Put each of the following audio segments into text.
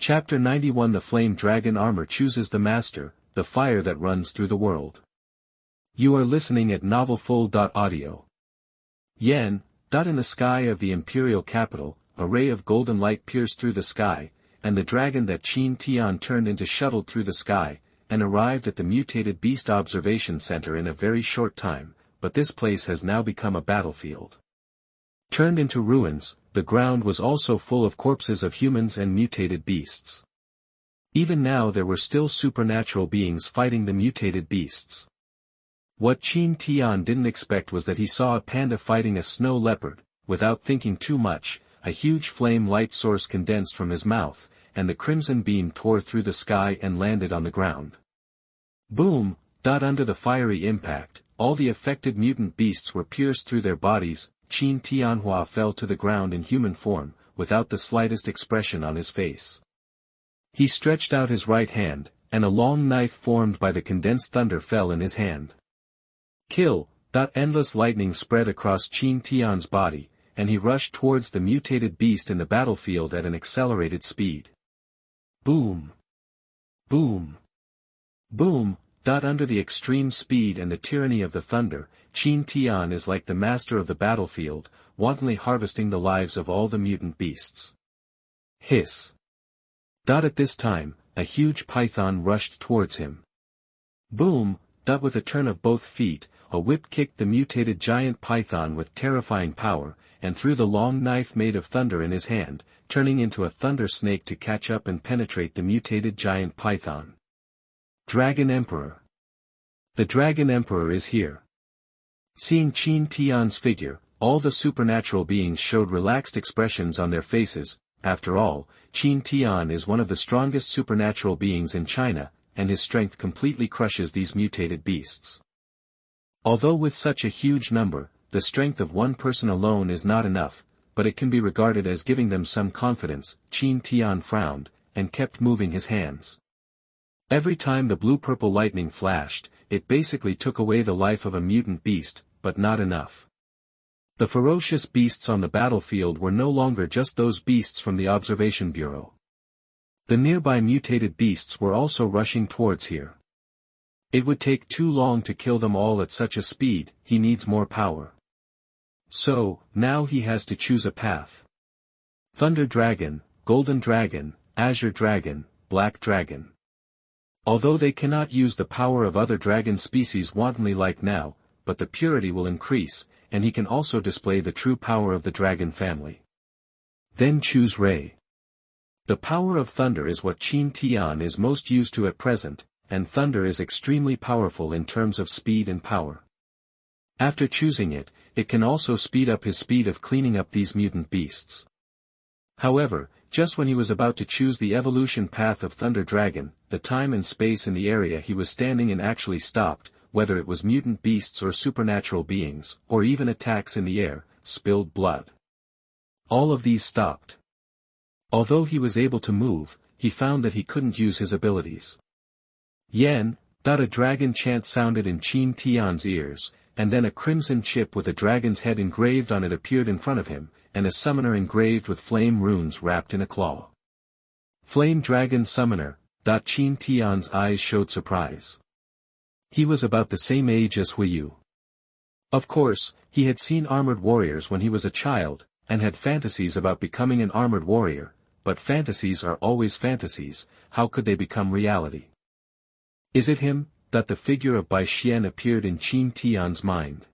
Chapter 91 The Flame Dragon Armor chooses the Master, the fire that runs through the world. You are listening at novelfull.audio. Yen. In the sky of the imperial capital, a ray of golden light pierced through the sky, and the dragon that Qin Tian turned into shuttled through the sky, and arrived at the mutated beast observation center in a very short time, but this place has now become a battlefield. Turned into ruins, the ground was also full of corpses of humans and mutated beasts. Even now there were still supernatural beings fighting the mutated beasts. What Qin Tian didn't expect was that he saw a panda fighting a snow leopard. Without thinking too much, a huge flame light source condensed from his mouth, and the crimson beam tore through the sky and landed on the ground. Boom! Under the fiery impact, all the affected mutant beasts were pierced through their bodies. Qin Tianhua fell to the ground in human form, without the slightest expression on his face. He stretched out his right hand, and a long knife formed by the condensed thunder fell in his hand. Kill! Endless lightning spread across Qin Tian's body, and he rushed towards the mutated beast in the battlefield at an accelerated speed. Boom! Boom! Boom! Under the extreme speed and the tyranny of the thunder, Qin Tian is like the master of the battlefield, wantonly harvesting the lives of all the mutant beasts. Hiss! At this time, a huge python rushed towards him. Boom! With a turn of both feet, a whip kicked the mutated giant python with terrifying power, and threw the long knife made of thunder in his hand, turning into a thunder snake to catch up and penetrate the mutated giant python. Dragon Emperor. The Dragon Emperor is here. Seeing Qin Tian's figure, all the supernatural beings showed relaxed expressions on their faces. After all, Qin Tian is one of the strongest supernatural beings in China, and his strength completely crushes these mutated beasts. Although with such a huge number, the strength of one person alone is not enough, but it can be regarded as giving them some confidence. Qin Tian frowned, and kept moving his hands. Every time the blue-purple lightning flashed, it basically took away the life of a mutant beast, but not enough. The ferocious beasts on the battlefield were no longer just those beasts from the observation bureau. The nearby mutated beasts were also rushing towards here. It would take too long to kill them all at such a speed. He needs more power. So, now he has to choose a path. Thunder Dragon, Golden Dragon, Azure Dragon, Black Dragon. Although they cannot use the power of other dragon species wantonly like now, but the purity will increase, and he can also display the true power of the dragon family. Then choose Ray. The power of thunder is what Qin Tian is most used to at present, and thunder is extremely powerful in terms of speed and power. After choosing it, it can also speed up his speed of cleaning up these mutant beasts. However, just when he was about to choose the evolution path of Thunder Dragon, the time and space in the area he was standing in actually stopped, whether it was mutant beasts or supernatural beings, or even attacks in the air, spilled blood. All of these stopped. Although he was able to move, he found that he couldn't use his abilities. Yen. A dragon chant sounded in Qin Tian's ears, and then a crimson chip with a dragon's head engraved on it appeared in front of him, and a summoner engraved with flame runes wrapped in a claw. Flame Dragon Summoner. Qin Tian's eyes showed surprise. He was about the same age as Huiyu. Of course, he had seen armored warriors when he was a child, and had fantasies about becoming an armored warrior, but fantasies are always fantasies. How could they become reality? Is it him? The figure of Bai Xian appeared in Qin Tian's mind.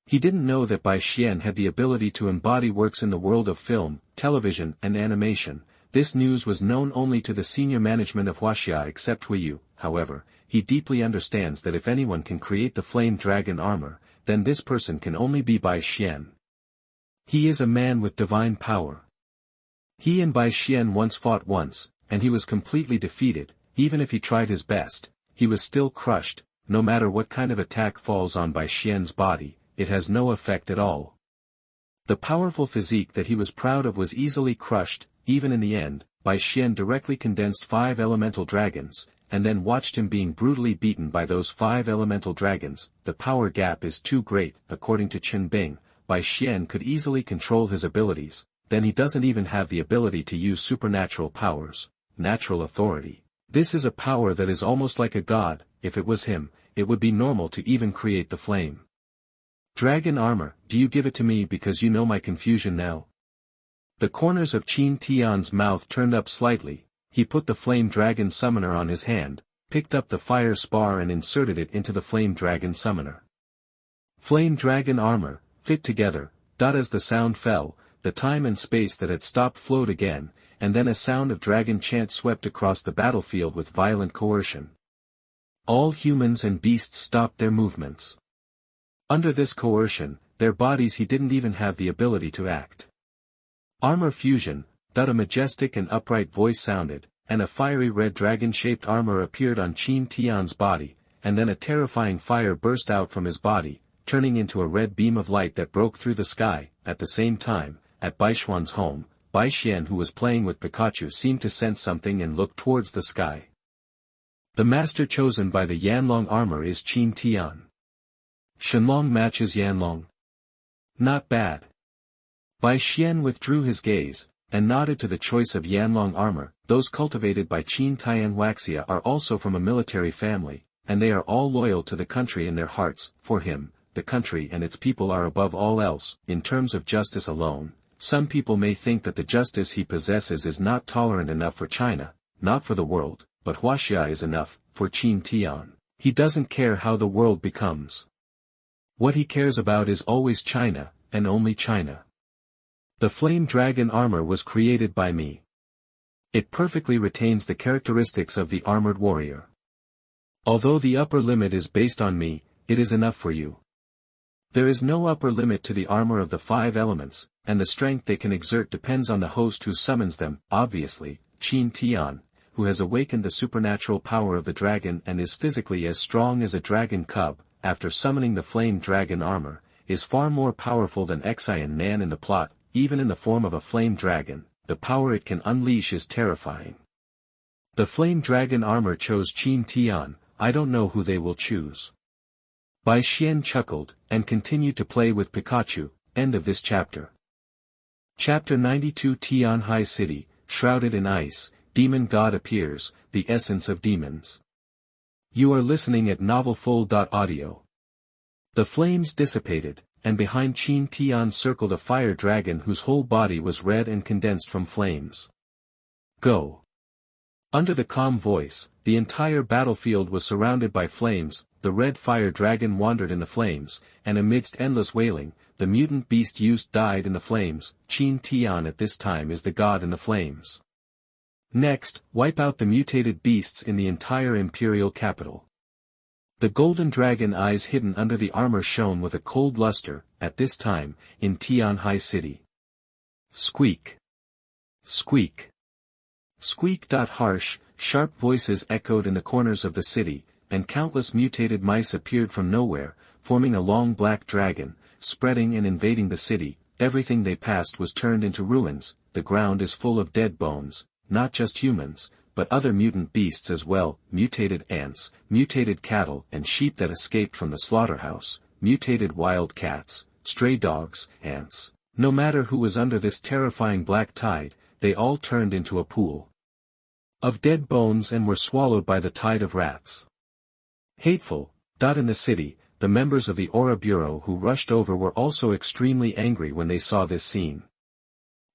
He didn't know that Bai Xian had the ability to embody works in the world of film, television, and animation. This news was known only to the senior management of Huaxia except Huiyu. However, he deeply understands that if anyone can create the flame dragon armor, then this person can only be Bai Xian. He is a man with divine power. He and Bai Xian once fought once, and he was completely defeated. Even if he tried his best, he was still crushed. No matter what kind of attack falls on Bai Xian's body, it has no effect at all. The powerful physique that he was proud of was easily crushed. Even in the end, Bai Xian directly condensed 5 elemental dragons, and then watched him being brutally beaten by those 5 elemental dragons. The power gap is too great. According to Chen Bing, Bai Xian could easily control his abilities, then he doesn't even have the ability to use supernatural powers. natural authority. This is a power that is almost like a god. If it was him, it would be normal to even create the flame. Dragon armor, do you give it to me because you know my confusion now? The corners of Qin Tian's mouth turned up slightly. He put the flame dragon summoner on his hand, picked up the fire spar and inserted it into the flame dragon summoner. Flame dragon armor, fit together. As the sound fell, the time and space that had stopped flowed again, and then a sound of dragon chant swept across the battlefield with violent coercion. All humans and beasts stopped their movements. Under this coercion, their bodies he didn't even have the ability to act. Armor fusion, a majestic and upright voice sounded, and a fiery red dragon-shaped armor appeared on Qin Tian's body, and then a terrifying fire burst out from his body, turning into a red beam of light that broke through the sky. At the same time, at Baishuan's home, Baixian, who was playing with Pikachu, seemed to sense something and looked towards the sky. The master chosen by the Yanlong armor is Qin Tian. Shenlong matches Yanlong. Not bad. Baixian withdrew his gaze, and nodded to the choice of Yanlong armor. Those cultivated by Qin Tianhuaxia are also from a military family, and they are all loyal to the country in their hearts. For him, the country and its people are above all else. In terms of justice alone, some people may think that the justice he possesses is not tolerant enough for China, not for the world, but Huaxia is enough, for Qin Tian. He doesn't care how the world becomes. What he cares about is always China, and only China. The flame dragon armor was created by me. It perfectly retains the characteristics of the armored warrior. Although the upper limit is based on me, it is enough for you. There is no upper limit to the armor of the 5 elements, and the strength they can exert depends on the host who summons them. Obviously, Qin Tian, who has awakened the supernatural power of the dragon and is physically as strong as a dragon cub, after summoning the flame dragon armor, is far more powerful than Hexi and Nan in the plot. Even in the form of a flame dragon, the power it can unleash is terrifying. The flame dragon armor chose Qin Tian. I don't know who they will choose. Baixian chuckled, and continued to play with Pikachu. End of this chapter. Chapter 92. Tianhai City, shrouded in ice, demon god appears, the essence of demons. You are listening at novelfull.audio. The flames dissipated, and behind Qin Tian circled a fire dragon whose whole body was red and condensed from flames. Go! Under the calm voice, the entire battlefield was surrounded by flames. The red fire dragon wandered in the flames, and amidst endless wailing, the mutant beast used died in the flames. Qin Tian at this time is the god in the flames. Next, wipe out the mutated beasts in the entire imperial capital. The golden dragon eyes hidden under the armor shone with a cold luster. At this time, in Tianhai City. Squeak! Squeak! Squeak! Harsh, sharp voices echoed in the corners of the city, and countless mutated mice appeared from nowhere, forming a long black dragon, spreading and invading the city. Everything they passed was turned into ruins. The ground is full of dead bones, not just humans, but other mutant beasts as well, mutated ants, mutated cattle and sheep that escaped from the slaughterhouse, mutated wild cats, stray dogs, ants. No matter who was under this terrifying black tide, they all turned into a pool of dead bones and were swallowed by the tide of rats. Hateful. In the city, the members of the Aura Bureau who rushed over were also extremely angry when they saw this scene.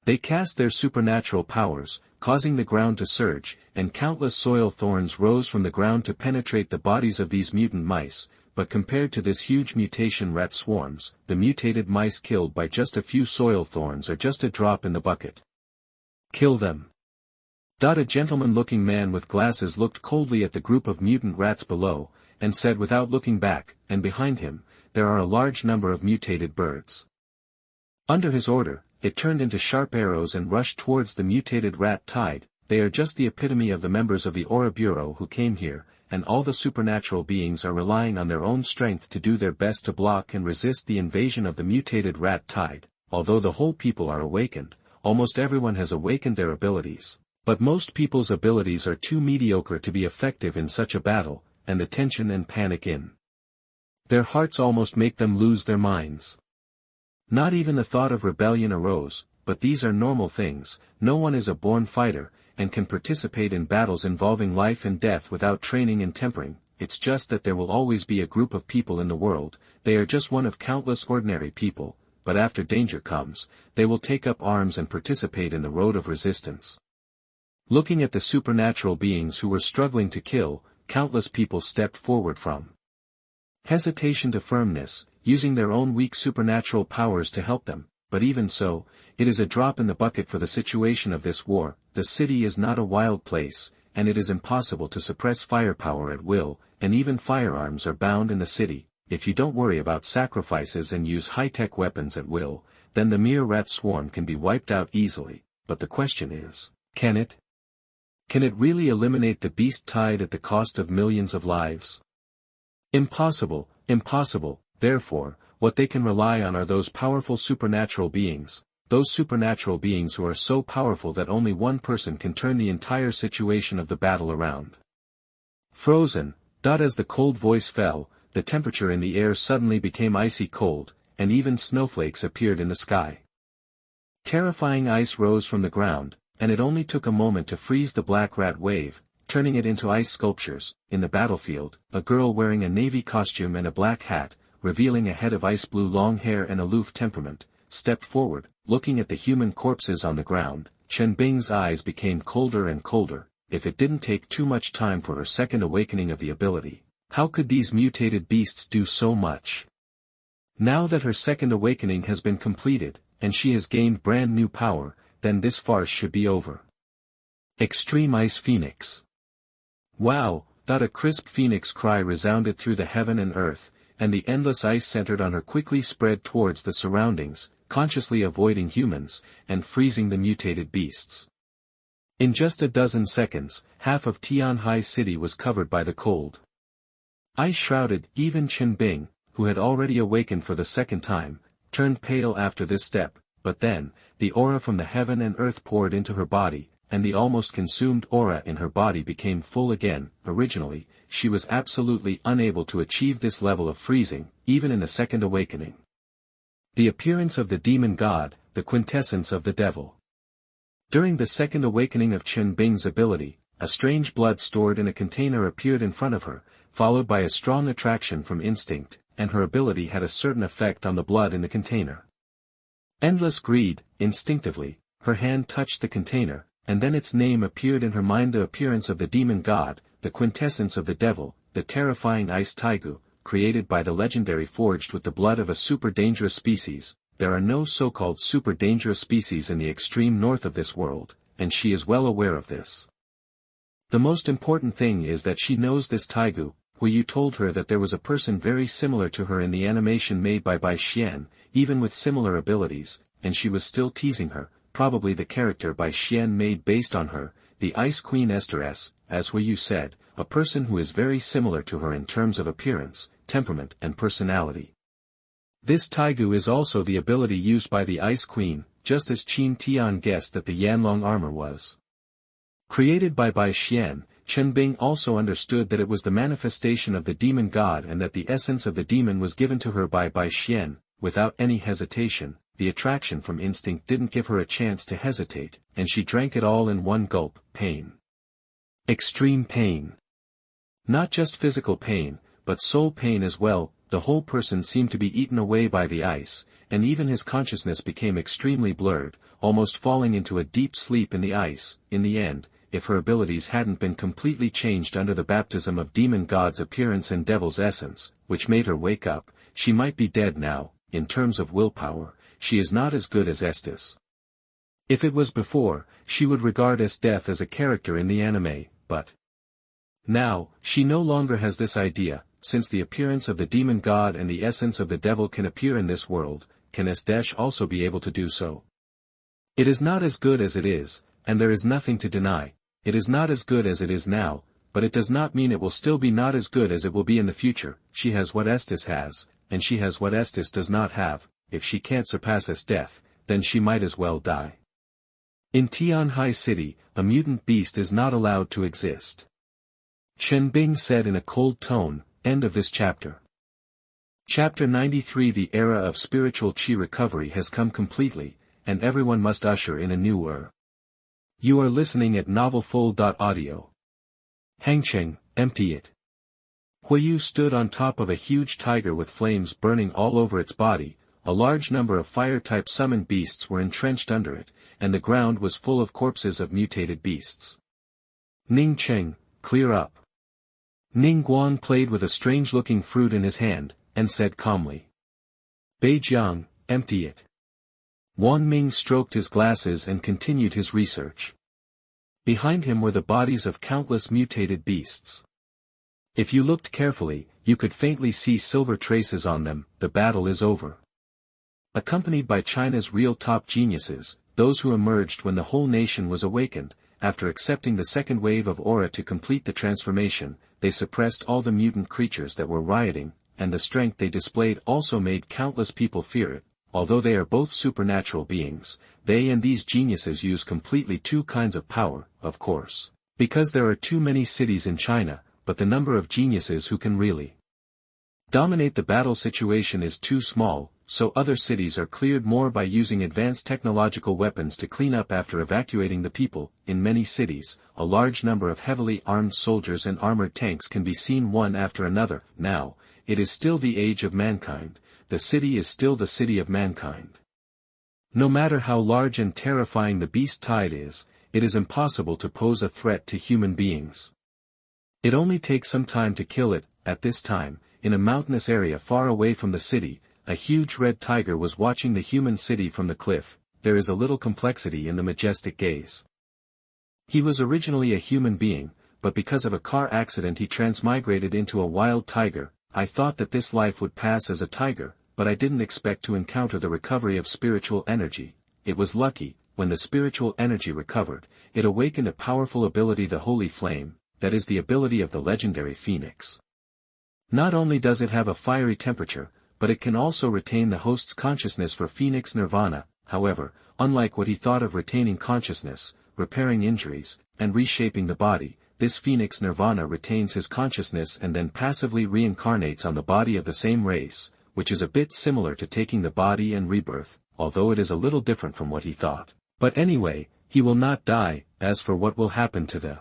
They cast their supernatural powers, causing the ground to surge, and countless soil thorns rose from the ground to penetrate the bodies of these mutant mice. But compared to this huge mutation rat swarms, the mutated mice killed by just a few soil thorns are just a drop in the bucket. Kill them. A gentleman-looking man with glasses looked coldly at the group of mutant rats below, and said without looking back, and behind him, there are a large number of mutated birds. Under his order, it turned into sharp arrows and rushed towards the mutated rat tide. They are just the epitome of the members of the Aura Bureau who came here, and all the supernatural beings are relying on their own strength to do their best to block and resist the invasion of the mutated rat tide. Although the whole people are awakened, almost everyone has awakened their abilities. But most people's abilities are too mediocre to be effective in such a battle, and the tension and panic in their hearts almost make them lose their minds. Not even the thought of rebellion arose, but these are normal things. No one is a born fighter, and can participate in battles involving life and death without training and tempering. It's just that there will always be a group of people in the world, they are just one of countless ordinary people, but after danger comes, they will take up arms and participate in the road of resistance. Looking at the supernatural beings who were struggling to kill, countless people stepped forward from hesitation to firmness, using their own weak supernatural powers to help them, but even so, it is a drop in the bucket for the situation of this war. The city is not a wild place, and it is impossible to suppress firepower at will, and even firearms are bound in the city. If you don't worry about sacrifices and use high-tech weapons at will, then the mere rat swarm can be wiped out easily, but the question is, can it? Can it really eliminate the beast tide at the cost of millions of lives? Impossible, impossible. Therefore, what they can rely on are those powerful supernatural beings, those supernatural beings who are so powerful that only one person can turn the entire situation of the battle around. Frozen. As the cold voice fell, the temperature in the air suddenly became icy cold, and even snowflakes appeared in the sky. Terrifying ice rose from the ground, and it only took a moment to freeze the black rat wave, turning it into ice sculptures. In the battlefield, a girl wearing a navy costume and a black hat, revealing a head of ice blue long hair and aloof temperament, stepped forward. Looking at the human corpses on the ground, Chen Bing's eyes became colder and colder. If it didn't take too much time for her second awakening of the ability, how could these mutated beasts do so much? Now that her second awakening has been completed, and she has gained brand new power, then this farce should be over. Extreme Ice Phoenix. Wow! A crisp phoenix cry resounded through the heaven and earth, and the endless ice centered on her quickly spread towards the surroundings, consciously avoiding humans, and freezing the mutated beasts. In just a dozen seconds, half of Tianhai city was covered by the cold ice. Shrouded. Even Chen Bing, who had already awakened for the second time, turned pale after this step, but then, the aura from the heaven and earth poured into her body, and the almost consumed aura in her body became full again. Originally, she was absolutely unable to achieve this level of freezing, even in the second awakening. The appearance of the demon god, the quintessence of the devil. During the second awakening of Chen Bing's ability, a strange blood stored in a container appeared in front of her, followed by a strong attraction from instinct, and her ability had a certain effect on the blood in the container. Endless greed. Instinctively, her hand touched the container, and then its name appeared in her mind: the appearance of the demon god, the quintessence of the devil, the terrifying ice taigu, created by the legendary forged with the blood of a super dangerous species. There are no so-called super dangerous species in the extreme north of this world, and she is well aware of this. The most important thing is that she knows this taigu. You told her that there was a person very similar to her in the animation made by Bai Xian, even with similar abilities, and she was still teasing her. Probably the character Bai Xian made based on her, the Ice Queen Estheress, as you said, a person who is very similar to her in terms of appearance, temperament and personality. This taigu is also the ability used by the Ice Queen, just as Qin Tian guessed that the Yanlong armor was created by Bai Xian. Chen Bing also understood that it was the manifestation of the demon god and that the essence of the demon was given to her by Bai Xian. Without any hesitation, the attraction from instinct didn't give her a chance to hesitate, and she drank it all in one gulp. Pain. Extreme pain. Not just physical pain, but soul pain as well. The whole person seemed to be eaten away by the ice, and even his consciousness became extremely blurred, almost falling into a deep sleep in the ice. In the end, if her abilities hadn't been completely changed under the baptism of demon god's appearance and devil's essence, which made her wake up, she might be dead now. In terms of willpower, she is not as good as Estes. If it was before, she would regard Death as a character in the anime, but now, she no longer has this idea. Since the appearance of the demon god and the essence of the devil can appear in this world, can Estes also be able to do so? It is not as good as it is, and there is nothing to deny. It is not as good as it is now, but it does not mean it will still be not as good as it will be in the future. She has what Estes has, and she has what Estes does not have. If she can't surpass Death, then she might as well die. In Tianhai City, a mutant beast is not allowed to exist. Chen Bing said in a cold tone. End of this chapter. Chapter 93. The era of spiritual chi recovery has come completely, and everyone must usher in a new era. You are listening at novelfull.audio. Hangcheng, empty it. Huiyu stood on top of a huge tiger with flames burning all over its body. A large number of fire-type summoned beasts were entrenched under it, and the ground was full of corpses of mutated beasts. Ning Cheng, clear up. Ning Guan played with a strange-looking fruit in his hand, and said calmly. Beijiang, empty it. Wan Ming stroked his glasses and continued his research. Behind him were the bodies of countless mutated beasts. If you looked carefully, you could faintly see silver traces on them. The battle is over. Accompanied by China's real top geniuses, those who emerged when the whole nation was awakened, after accepting the second wave of aura to complete the transformation, they suppressed all the mutant creatures that were rioting, and the strength they displayed also made countless people fear it. Although they are both supernatural beings, they and these geniuses use completely two kinds of power, of course. Because there are too many cities in China, but the number of geniuses who can really dominate the battle situation is too small, so other cities are cleared more by using advanced technological weapons to clean up after evacuating the people. In many cities, a large number of heavily armed soldiers and armored tanks can be seen one after another. Now, it is still the age of mankind. The city is still the city of mankind. No matter how large and terrifying the beast tide is, it is impossible to pose a threat to human beings. It only takes some time to kill it. At this time, in a mountainous area far away from the city, a huge red tiger was watching the human city from the cliff. There is a little complexity in the majestic gaze. He was originally a human being, but because of a car accident he transmigrated into a wild tiger. I thought that this life would pass as a tiger, but I didn't expect to encounter the recovery of spiritual energy. It was lucky. When the spiritual energy recovered, it awakened a powerful ability, the Holy Flame, that is the ability of the legendary phoenix. Not only does it have a fiery temperature, but it can also retain the host's consciousness for phoenix nirvana. However, unlike what he thought of retaining consciousness, repairing injuries, and reshaping the body, this phoenix nirvana retains his consciousness and then passively reincarnates on the body of the same race, which is a bit similar to taking the body and rebirth, although it is a little different from what he thought. But anyway, he will not die. As for what will happen to the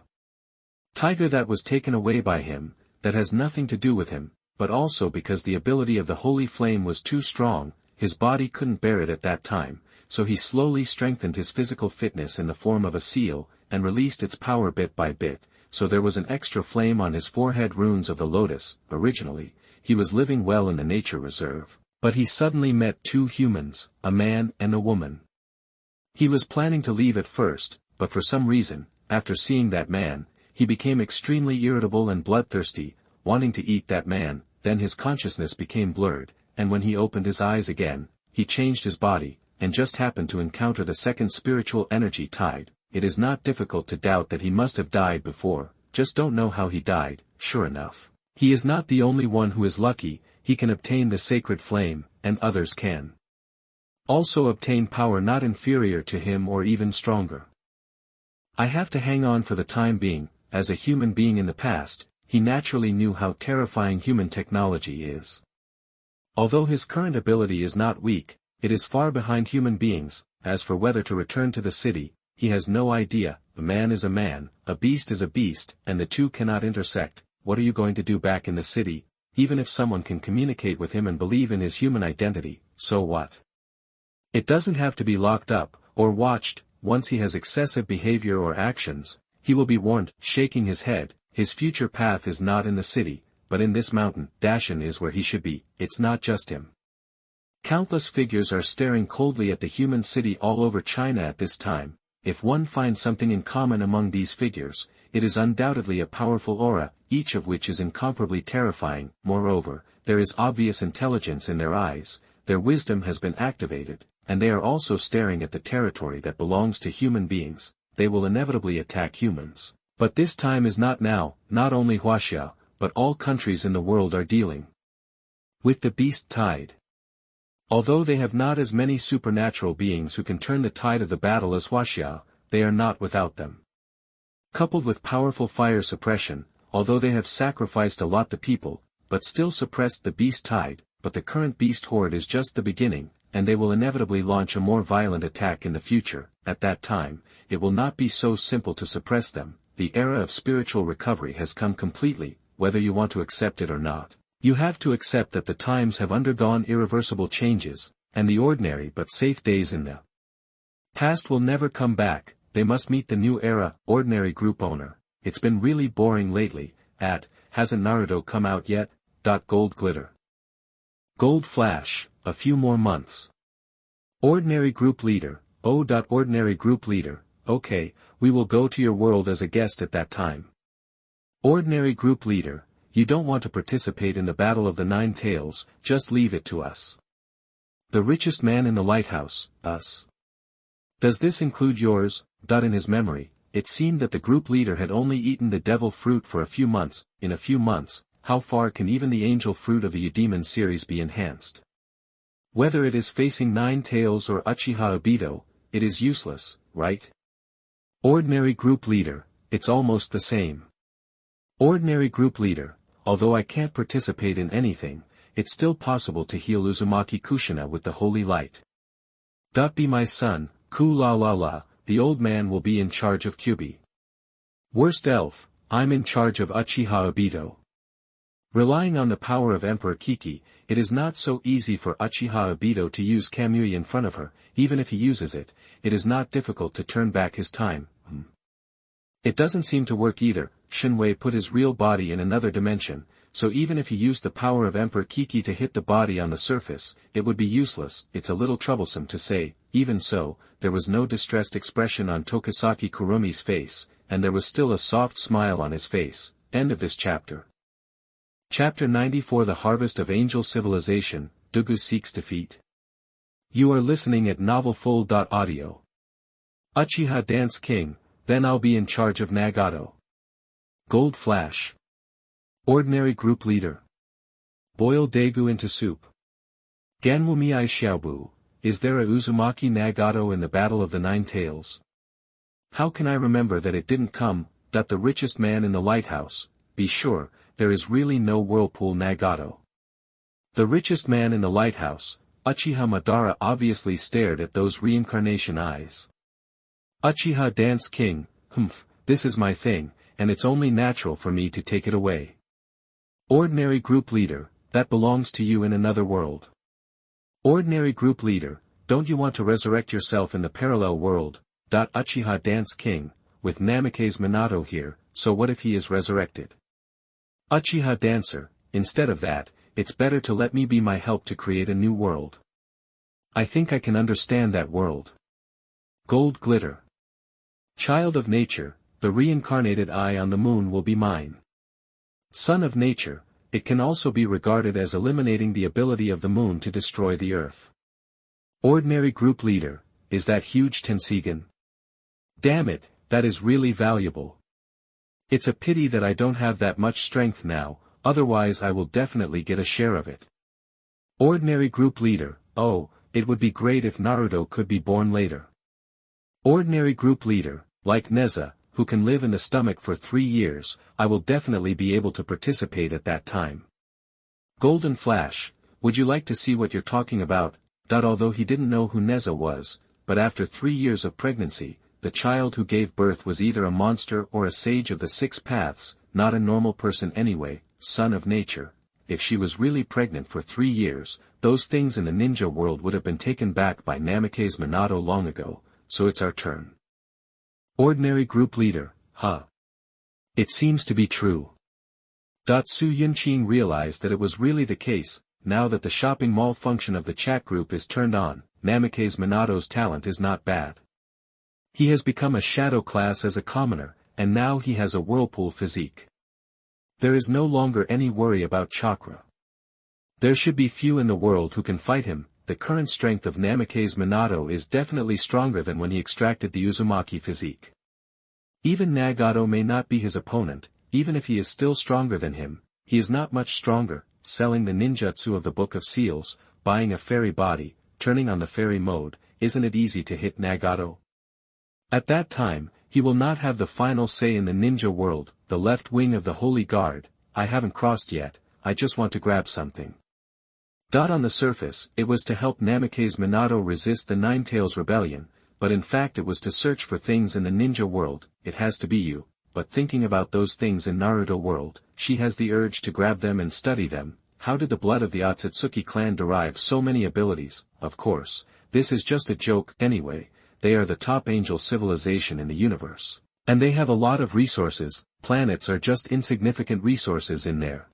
tiger that was taken away by him, that has nothing to do with him, but also because the ability of the Holy Flame was too strong, his body couldn't bear it at that time, so he slowly strengthened his physical fitness in the form of a seal, and released its power bit by bit, so there was an extra flame on his forehead, runes of the lotus. Originally, he was living well in the nature reserve, but he suddenly met two humans, a man and a woman. He was planning to leave at first, but for some reason, after seeing that man, he became extremely irritable and bloodthirsty, wanting to eat that man. Then his consciousness became blurred, and when he opened his eyes again, he changed his body, and just happened to encounter the second spiritual energy tide. It is not difficult to doubt that he must have died before, just don't know how he died. Sure enough, he is not the only one who is lucky. He can obtain the sacred flame, and others can also obtain power not inferior to him or even stronger. I have to hang on for the time being. As a human being in the past, he naturally knew how terrifying human technology is. Although his current ability is not weak, it is far behind human beings. As for whether to return to the city, he has no idea. A man is a man, a beast is a beast, and the two cannot intersect. What are you going to do back in the city? Even if someone can communicate with him and believe in his human identity, so what? It doesn't have to be locked up, or watched. Once he has excessive behavior or actions, he will be warned. Shaking his head, his future path is not in the city, but in this mountain. Dashan is where he should be. It's not just him. Countless figures are staring coldly at the human city all over China at this time. If one finds something in common among these figures, it is undoubtedly a powerful aura, each of which is incomparably terrifying. Moreover, there is obvious intelligence in their eyes, their wisdom has been activated, and they are also staring at the territory that belongs to human beings. They will inevitably attack humans. But this time is not now. Not only Huaxia, but all countries in the world are dealing with the beast tide. Although they have not as many supernatural beings who can turn the tide of the battle as Huaxia, they are not without them. Coupled with powerful fire suppression, although they have sacrificed a lot the people, but still suppressed the beast tide. But the current beast horde is just the beginning. and they will inevitably launch a more violent attack in the future. At that time, it will not be so simple to suppress them. The era of spiritual recovery has come completely, whether you want to accept it or not. You have to accept that the times have undergone irreversible changes, and the ordinary but safe days in the past will never come back. They must meet the new era. Ordinary group owner. It's been really boring lately. Hasn't Naruto come out yet? Gold glitter. Gold flash, a few more months. Ordinary group leader. Ordinary group leader, okay, we will go to your world as a guest at that time. Ordinary group leader, you don't want to participate in the Battle of the Nine Tails, just leave it to us. The richest man in the lighthouse, us. Does this include yours? In his memory, it seemed that the group leader had only eaten the devil fruit for a few months. In a few months, how far can even the angel fruit of the Udemon series be enhanced? Whether it is facing Nine Tails or Uchiha Obito, it is useless, right? Ordinary group leader, it's almost the same. Ordinary group leader, although I can't participate in anything, it's still possible to heal Uzumaki Kushina with the holy light. Be my son, la, the old man will be in charge of Kyubi. Worst elf, I'm in charge of Uchiha Obito. Relying on the power of Emperor Kiki, it is not so easy for Uchiha Obito to use Kamui in front of her. Even if he uses it, it is not difficult to turn back his time. It doesn't seem to work either. Shinwei put his real body in another dimension, so even if he used the power of Emperor Kiki to hit the body on the surface, it would be useless. It's a little troublesome to say. Even so, there was no distressed expression on Tokisaki Kurumi's face, and there was still a soft smile on his face. End of this chapter. Chapter 94. The Harvest of Angel Civilization, Dugu seeks defeat. You are listening at novelfull.audio. Uchiha Dance King, then I'll be in charge of Nagato. Gold Flash. Ordinary Group Leader. Boil Daegu into soup. Ganwumiai Xiaobu, is there a Uzumaki Nagato in the Battle of the Nine Tails? How can I remember that it didn't come? The richest man in the lighthouse, be sure, there is really no Whirlpool Nagato. The richest man in the lighthouse, Uchiha Madara obviously stared at those reincarnation eyes. Uchiha Dance King, this is my thing, and it's only natural for me to take it away. Ordinary Group Leader, that belongs to you in another world. Ordinary Group Leader, don't you want to resurrect yourself in the parallel world? Uchiha Dance King, with Namake's Minato here, so what if he is resurrected? Uchiha Dancer, instead of that, it's better to let me be my help to create a new world. I think I can understand that world. Gold Glitter. Child of Nature, the reincarnated eye on the moon will be mine. Son of Nature, it can also be regarded as eliminating the ability of the moon to destroy the earth. Ordinary Group Leader, is that huge Tensigan? Damn it, that is really valuable. It's a pity that I don't have that much strength now, otherwise I will definitely get a share of it. Ordinary Group Leader, oh, it would be great if Naruto could be born later. Ordinary Group Leader, like Neza, who can live in the stomach for 3 years, I will definitely be able to participate at that time. Golden Flash, would you like to see what you're talking about? Although he didn't know who Neza was, but after 3 years of pregnancy, the child who gave birth was either a monster or a sage of the 6 paths, not a normal person anyway. Son of Nature. If she was really pregnant for 3 years, those things in the ninja world would have been taken back by Namake's Minato long ago, so it's our turn. Ordinary Group Leader, It seems to be true. Su Yunqing realized that it was really the case. Now that the shopping mall function of the chat group is turned on, Namake's Minato's talent is not bad. He has become a shadow class as a commoner, and now he has a whirlpool physique. There is no longer any worry about chakra. There should be few in the world who can fight him. The current strength of Namake's Minato is definitely stronger than when he extracted the Uzumaki physique. Even Nagato may not be his opponent, even if he is still stronger than him, he is not much stronger. Selling the ninjutsu of the Book of Seals, buying a fairy body, turning on the fairy mode, isn't it easy to hit Nagato? At that time, he will not have the final say in the ninja world. The left wing of the Holy Guard, I haven't crossed yet, I just want to grab something. On the surface, it was to help Namikaze Minato resist the Ninetales rebellion, but in fact it was to search for things in the ninja world. It has to be you, but thinking about those things in Naruto world, she has the urge to grab them and study them. How did the blood of the Otsutsuki clan derive so many abilities? Of course, this is just a joke. Anyway, they are the top angel civilization in the universe. And they have a lot of resources. Planets are just insignificant resources in their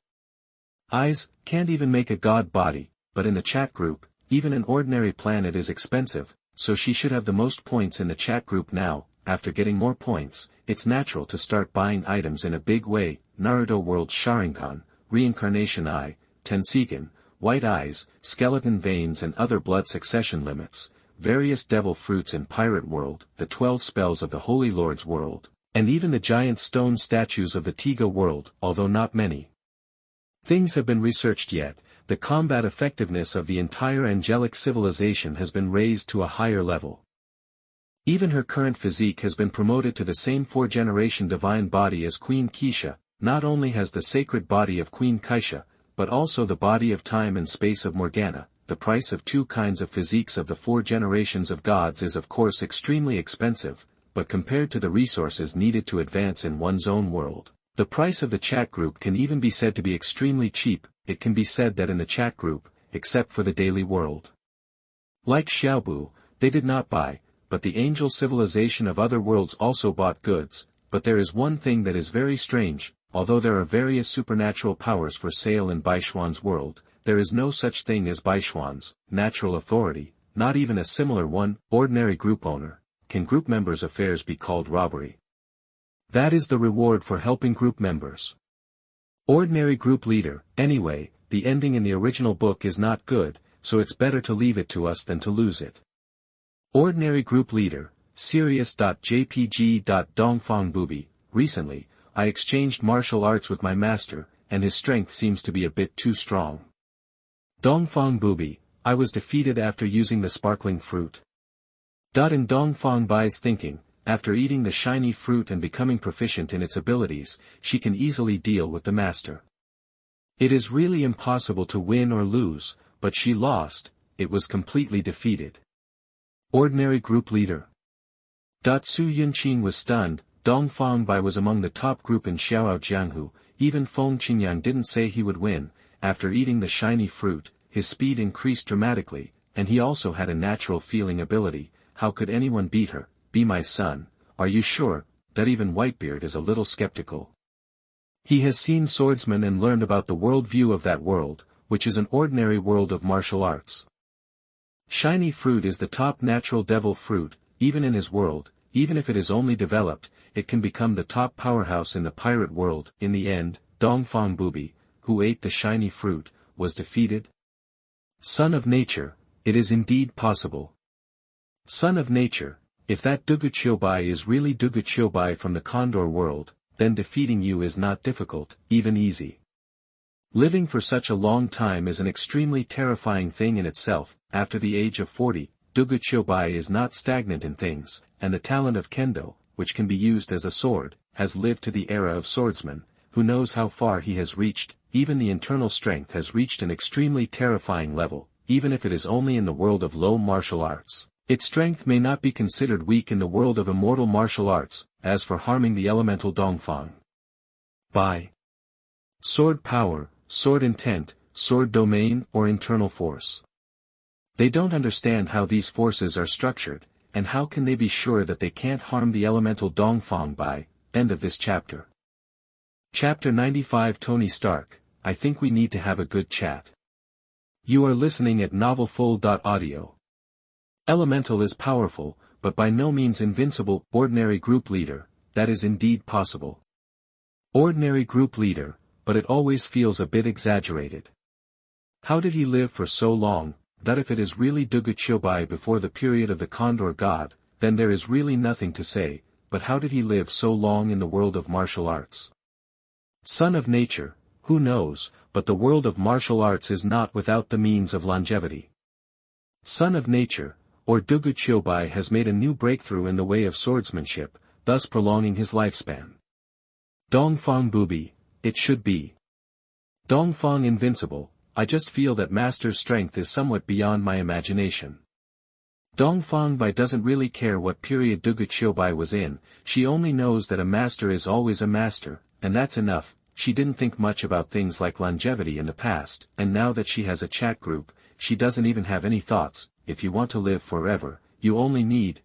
eyes. Can't even make a god body, but in the chat group, even an ordinary planet is expensive, so she should have the most points in the chat group now. After getting more points, it's natural to start buying items in a big way. Naruto World Sharingan, Reincarnation Eye, Tensigan, White Eyes, Skeleton Veins and other blood succession limits, various devil fruits in Pirate World, the 12 spells of the Holy Lord's World, and even the giant stone statues of the Tiga World, although not many things have been researched yet. The combat effectiveness of the entire angelic civilization has been raised to a higher level. Even her current physique has been promoted to the same 4-generation divine body as Queen Keisha. Not only has the sacred body of Queen Keisha, but also the body of time and space of Morgana. The price of 2 kinds of physiques of the 4 generations of gods is of course extremely expensive, but compared to the resources needed to advance in one's own world, the price of the chat group can even be said to be extremely cheap. It can be said that in the chat group, except for the daily world, like Xiaobu, they did not buy, but the angel civilization of other worlds also bought goods. But there is one thing that is very strange. Although there are various supernatural powers for sale in Baishuan's world, there is no such thing as Baishuan's natural authority, not even a similar one. Ordinary group owner. Can group members' affairs be called robbery? That is the reward for helping group members. Ordinary group leader. Anyway, the ending in the original book is not good, so it's better to leave it to us than to lose it. Ordinary group leader, serious.jpg.dongfang Booby. Recently, I exchanged martial arts with my master, and his strength seems to be a bit too strong. Dongfang Booby, I was defeated after using the sparkling fruit. In Dongfang Bai's thinking, after eating the shiny fruit and becoming proficient in its abilities, she can easily deal with the master. It is really impossible to win or lose, but she lost. It was completely defeated. Ordinary group leader. Su Yunqing was stunned. Dongfang Bai was among the top group in Xiao Jianghu. Even Feng Qingyang didn't say he would win. After eating the shiny fruit, his speed increased dramatically, and he also had a natural feeling ability. How could anyone beat her? Be my son. Are you sure? That even Whitebeard is a little skeptical. He has seen swordsmen and learned about the world view of that world, which is an ordinary world of martial arts. Shiny fruit is the top natural devil fruit. Even in his world, even if it is only developed, it can become the top powerhouse in the pirate world. In the end, Dongfang Booby, who ate the shiny fruit, was defeated. Son of nature, it is indeed possible. Son of nature, if that Dugu Chobai is really Dugu Chobai from the Condor world, then defeating you is not difficult, even easy. Living for such a long time is an extremely terrifying thing in itself. After the age of 40, Dugu Chobai is not stagnant in things, and the talent of Kendo, which can be used as a sword, has lived to the era of swordsman. Who knows how far he has reached? Even the internal strength has reached an extremely terrifying level, even if it is only in the world of low martial arts. Its strength may not be considered weak in the world of immortal martial arts. As for harming the elemental Dongfang Bai, sword power, sword intent, sword domain or internal force. They don't understand how these forces are structured, and how can they be sure that they can't harm the elemental Dongfang Bai? End of this chapter. Chapter 95. Tony Stark, I think we need to have a good chat. You are listening at novelfull.audio. Elemental is powerful, but by no means invincible. Ordinary group leader, that is indeed possible. Ordinary group leader, but it always feels a bit exaggerated. How did he live for so long? That if it is really Dugu Chobai before the period of the Condor God, then there is really nothing to say. But how did he live so long in the world of martial arts? Son of nature, who knows, but the world of martial arts is not without the means of longevity. Son of nature, or Dugu Chobai has made a new breakthrough in the way of swordsmanship, thus prolonging his lifespan. Dongfang Booby, it should be. Dongfang invincible, I just feel that Master's strength is somewhat beyond my imagination. Dongfang Bai doesn't really care what period Dugu Qiubai was in, she only knows that a master is always a master, and that's enough. She didn't think much about things like longevity in the past, and now that she has a chat group, she doesn't even have any thoughts. If you want to live forever, you only need,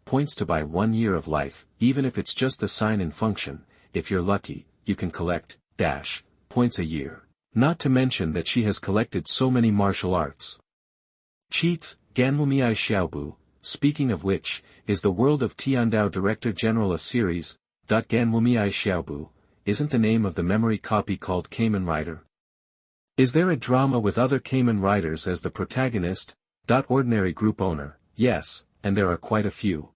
points to buy 1 year of life, even if it's just the sign-in function. If you're lucky, you can collect, points a year. Not to mention that she has collected so many martial arts cheats. Ganmumiai Xiaobu, speaking of which, is the World of Tiandao Director General a series? Ganmumiai Xiaobu, isn't the name of the memory copy called Kamen Rider? Is there a drama with other Kamen Riders as the protagonist? Ordinary group owner, yes, and there are quite a few.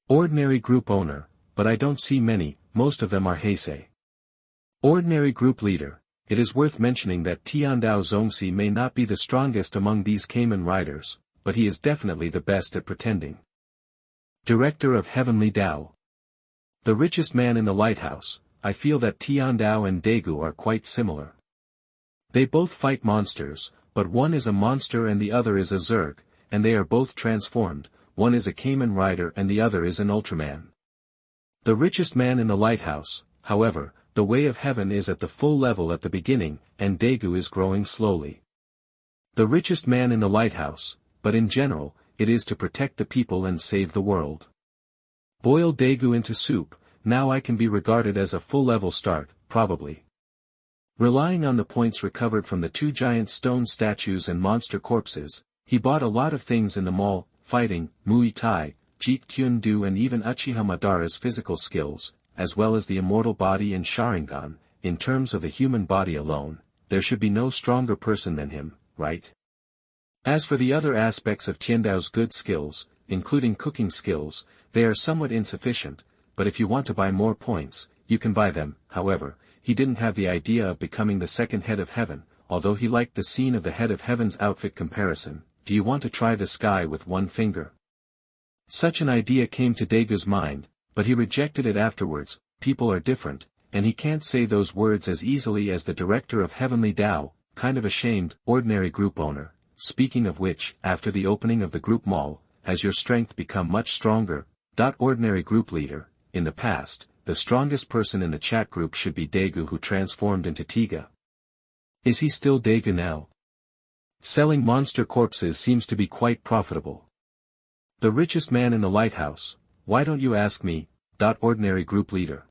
Ordinary group owner, but I don't see many, most of them are Heisei. Ordinary group leader. It is worth mentioning that Tiandao Zongxi may not be the strongest among these Kamen Riders, but he is definitely the best at pretending. Director of Heavenly Dao. The richest man in the lighthouse. I feel that Tiandao and Daegu are quite similar. They both fight monsters, but one is a monster and the other is a Zerg, and they are both transformed. One is a Kamen Rider and the other is an Ultraman. The richest man in the lighthouse, however, the way of heaven is at the full level at the beginning, and Daegu is growing slowly. The richest man in the lighthouse, but in general, it is to protect the people and save the world. Boil Daegu into soup, now I can be regarded as a full-level start, probably. Relying on the points recovered from the 2 giant stone statues and monster corpses, he bought a lot of things in the mall: fighting, Muay Thai, Jeet Kune Do and even Uchiha Madara's physical skills, as well as the immortal body and Sharingan. In terms of the human body alone, there should be no stronger person than him, right? As for the other aspects of Tiandao's good skills, including cooking skills, they are somewhat insufficient, but if you want to buy more points, you can buy them. However, he didn't have the idea of becoming the second head of heaven, although he liked the scene of the head of heaven's outfit comparison. Do you want to try the sky with 1 finger? Such an idea came to Daegu's mind, but he rejected it afterwards. People are different, and he can't say those words as easily as the director of Heavenly Dao. Kind of ashamed. Ordinary group owner. Speaking of which, after the opening of the group mall, has your strength become much stronger? Ordinary group leader. In the past, the strongest person in the chat group should be Daegu, who transformed into Tiga. Is he still Daegu now? Selling monster corpses seems to be quite profitable. The richest man in the lighthouse. Why don't you ask me? Ordinary group leader.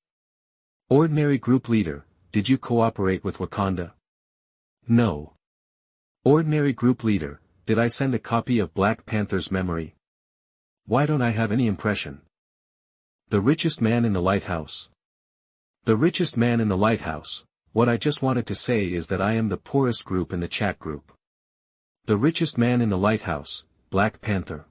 Ordinary group leader, did you cooperate with Wakanda? No. Ordinary group leader, did I send a copy of Black Panther's memory? Why don't I have any impression? The richest man in the lighthouse. The richest man in the lighthouse. What I just wanted to say is that I am the poorest group in the chat group. The richest man in the lighthouse, Black Panther.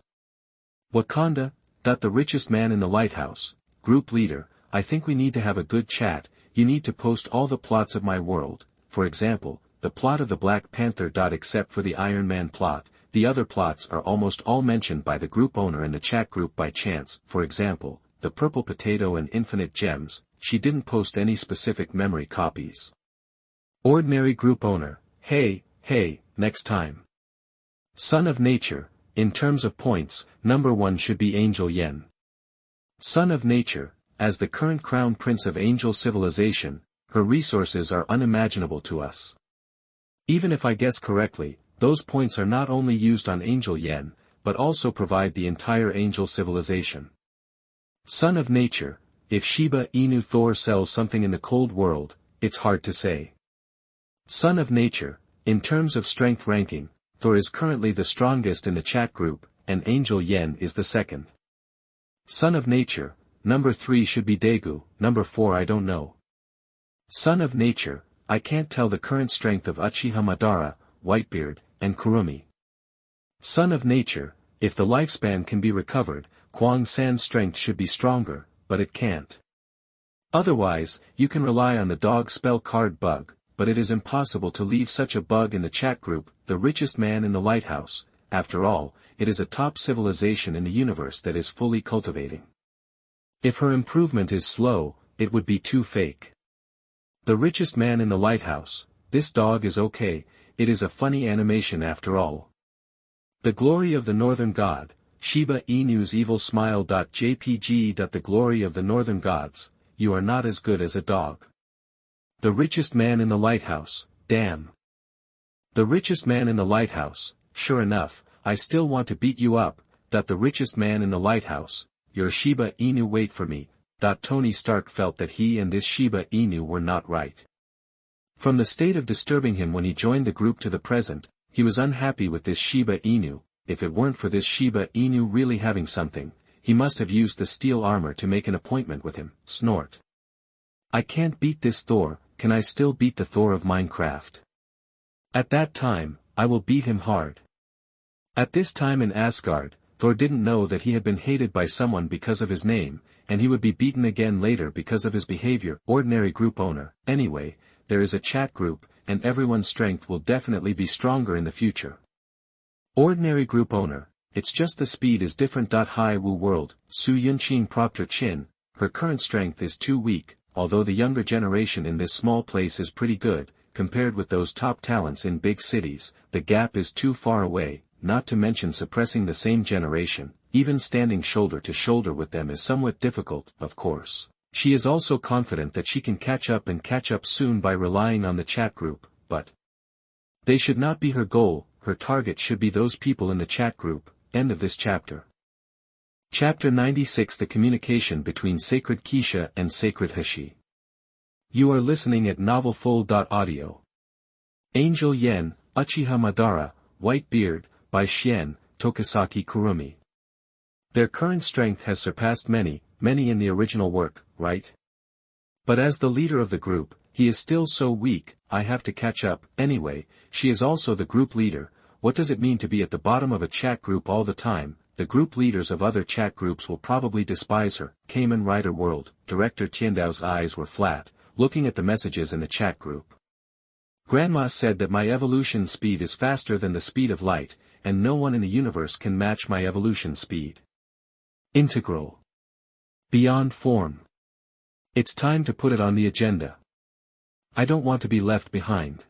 Wakanda. The richest man in the lighthouse, group leader. I think we need to have a good chat. You need to post all the plots of my world, for example, the plot of the Black Panther. Except for the Iron Man plot, the other plots are almost all mentioned by the group owner in the chat group by chance. For example, the Purple Potato and Infinite Gems. She didn't post any specific memory copies. Ordinary group owner. Hey, next time. Son of Nature. In terms of points, number 1 should be Angel Yen. Son of Nature, as the current crown prince of Angel civilization, her resources are unimaginable to us. Even if I guess correctly, those points are not only used on Angel Yen, but also provide the entire Angel civilization. Son of Nature. If Shiba Inu Thor sells something in the cold world, it's hard to say. Son of Nature. In terms of strength ranking, Thor is currently the strongest in the chat group, and Angel Yen is the second. Son of Nature. Number 3 should be Daegu, number 4 I don't know. Son of Nature. I can't tell the current strength of Uchiha Madara, Whitebeard, and Kurumi. Son of Nature. If the lifespan can be recovered, Kwang San's strength should be stronger, but it can't. Otherwise, you can rely on the dog spell card bug, but it is impossible to leave such a bug in the chat group. The richest man in the lighthouse. After all, it is a top civilization in the universe that is fully cultivating. If her improvement is slow, it would be too fake. The richest man in the lighthouse. This dog is okay. it is a funny animation after all. The glory of the northern god, Shiba Inu's evil smile.jpg. The glory of the northern gods, you are not as good as a dog. The richest man in the lighthouse, damn. The richest man in the lighthouse, sure enough, I still want to beat you up. The richest man in the lighthouse, your Shiba Inu wait for me. Tony Stark felt that he and this Shiba Inu were not right. From the state of disturbing him when he joined the group to the present, he was unhappy with this Shiba Inu. If it weren't for this Shiba Inu really having something, he must have used the steel armor to make an appointment with him. Snort. I can't beat this Thor, can I still beat the Thor of Minecraft? At that time, I will beat him hard. At this time in Asgard, Thor didn't know that he had been hated by someone because of his name, and he would be beaten again later because of his behavior. Ordinary group owner. Anyway, there is a chat group, and everyone's strength will definitely be stronger in the future. Ordinary group owner, it's just the speed is different. Hi Wu world, Su Yunchin Proctor Chin, her current strength is too weak, although the younger generation in this small place is pretty good, compared with those top talents in big cities, the gap is too far away. Not to mention suppressing the same generation, even standing shoulder to shoulder with them is somewhat difficult, of course. She is also confident that she can catch up and catch up soon by relying on the chat group, but they should not be her goal, her target should be those people in the chat group. End of this chapter. Chapter 96 The communication between Sacred Keisha and Sacred Hexi. You are listening at novelfull.audio. Angel Yen, Uchiha Madara, White Beard, by Shien, Tokisaki Kurumi. Their current strength has surpassed many in the original work, right? But as the leader of the group, he is still so weak, I have to catch up. Anyway, she is also the group leader. What does it mean to be at the bottom of a chat group all the time? The group leaders of other chat groups will probably despise her. Kamen Rider World, Director Tiandao's eyes were flat, looking at the messages in the chat group. Grandma said that my evolution speed is faster than the speed of light, and no one in the universe can match my evolution speed. Integral. Beyond form. It's time to put it on the agenda. I don't want to be left behind.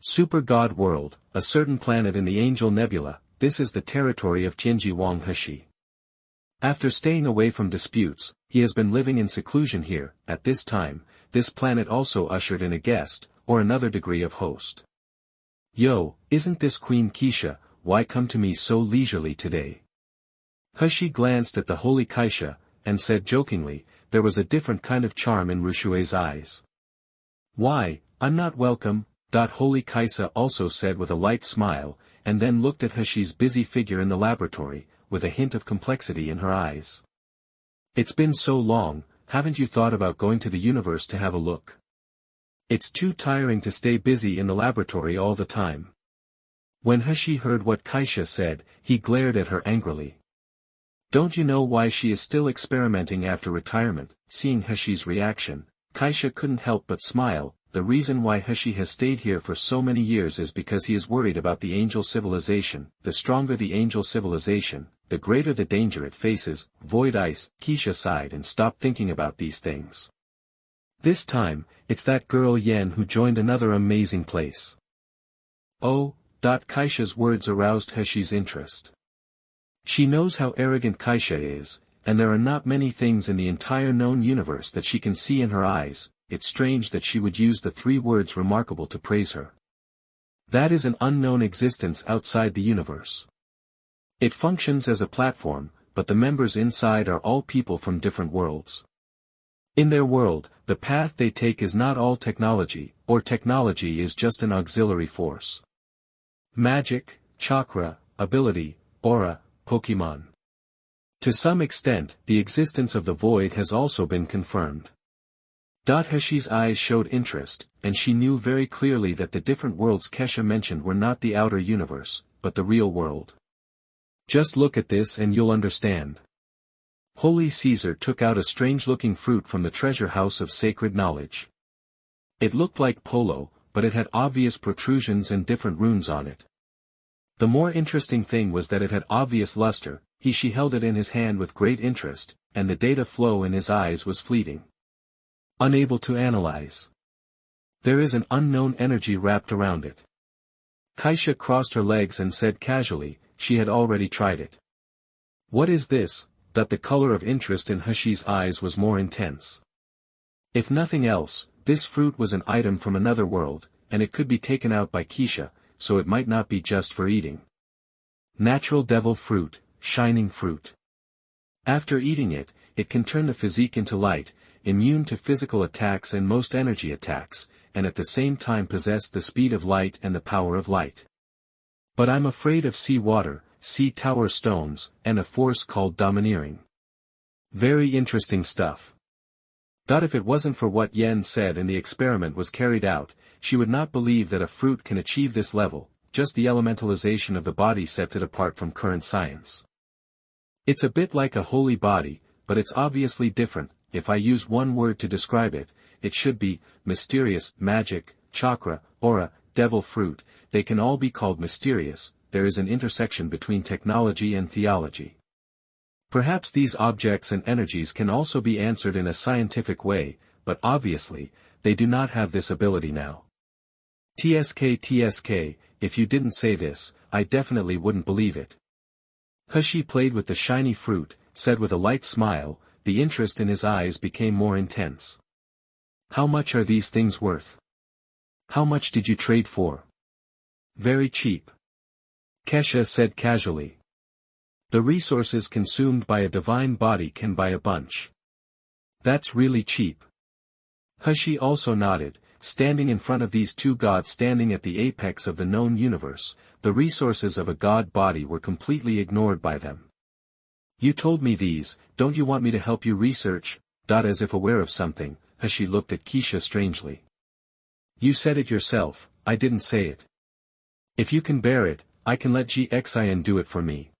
Super God World, a certain planet in the Angel Nebula, this is the territory of Tianji Wang Hexi. After staying away from disputes, he has been living in seclusion here. At this time, this planet also ushered in a guest, or another degree of host. Yo, isn't this Queen Keisha? Why come to me so leisurely today? Hexi glanced at the holy Keisha, and said jokingly, there was a different kind of charm in Rushue's eyes. Why, I'm not welcome, holy Keisha also said with a light smile, and then looked at Heshi's busy figure in the laboratory, with a hint of complexity in her eyes. It's been so long, haven't you thought about going to the universe to have a look? It's too tiring to stay busy in the laboratory all the time. When Hexi heard what Keisha said, he glared at her angrily. Don't you know why she is still experimenting after retirement? Seeing Heshi's reaction, Keisha couldn't help but smile. The reason why Hexi has stayed here for so many years is because he is worried about the angel civilization. The stronger the angel civilization, the greater the danger it faces. Void Ice, Keisha sighed and stopped thinking about these things. This time, it's that girl Yen who joined another amazing place. Oh, Keisha's words aroused Heshi's interest. She knows how arrogant Keisha is, and there are not many things in the entire known universe that she can see in her eyes. It's strange that she would use the 3 words remarkable to praise her. That is an unknown existence outside the universe. It functions as a platform, but the members inside are all people from different worlds. In their world, the path they take is not all technology, or technology is just an auxiliary force. Magic, chakra, ability, aura, Pokemon. To some extent, the existence of the void has also been confirmed. Heshi's eyes showed interest, and she knew very clearly that the different worlds Keisha mentioned were not the outer universe, but the real world. Just look at this and you'll understand. Holy Caesar took out a strange-looking fruit from the treasure house of sacred knowledge. It looked like polo, but it had obvious protrusions and different runes on it. The more interesting thing was that it had obvious luster. She held it in his hand with great interest, and the data flow in his eyes was fleeting. Unable to analyze. There is an unknown energy wrapped around it. Keisha crossed her legs and said casually, she had already tried it. What is this? That the color of interest in Hexi's eyes was more intense. If nothing else, this fruit was an item from another world, and it could be taken out by Keisha, so it might not be just for eating. Natural devil fruit, shining fruit. After eating it, it can turn the physique into light, immune to physical attacks and most energy attacks, and at the same time possess the speed of light and the power of light. But I'm afraid of sea water, sea tower stones, and a force called domineering. Very interesting stuff. If it wasn't for what Yen said and the experiment was carried out, she would not believe that a fruit can achieve this level, just the elementalization of the body sets it apart from current science. It's a bit like a holy body, but it's obviously different. If I use one word to describe it, it should be mysterious, magic, chakra, aura, devil fruit. They can all be called mysterious. There is an intersection between technology and theology. Perhaps these objects and energies can also be answered in a scientific way, but obviously, they do not have this ability now. TSK, if you didn't say this, I definitely wouldn't believe it. Hexi played with the shiny fruit, said with a light smile. The interest in his eyes became more intense. How much are these things worth? How much did you trade for? Very cheap. Keisha said casually. The resources consumed by a divine body can buy a bunch. That's really cheap. Hexi also nodded, standing in front of these two gods standing at the apex of the known universe. The resources of a god body were completely ignored by them. You told me these, don't you want me to help you research? As if aware of something, Hexi looked at Keisha strangely. You said it yourself, I didn't say it. If you can bear it, I can let Xin do it for me.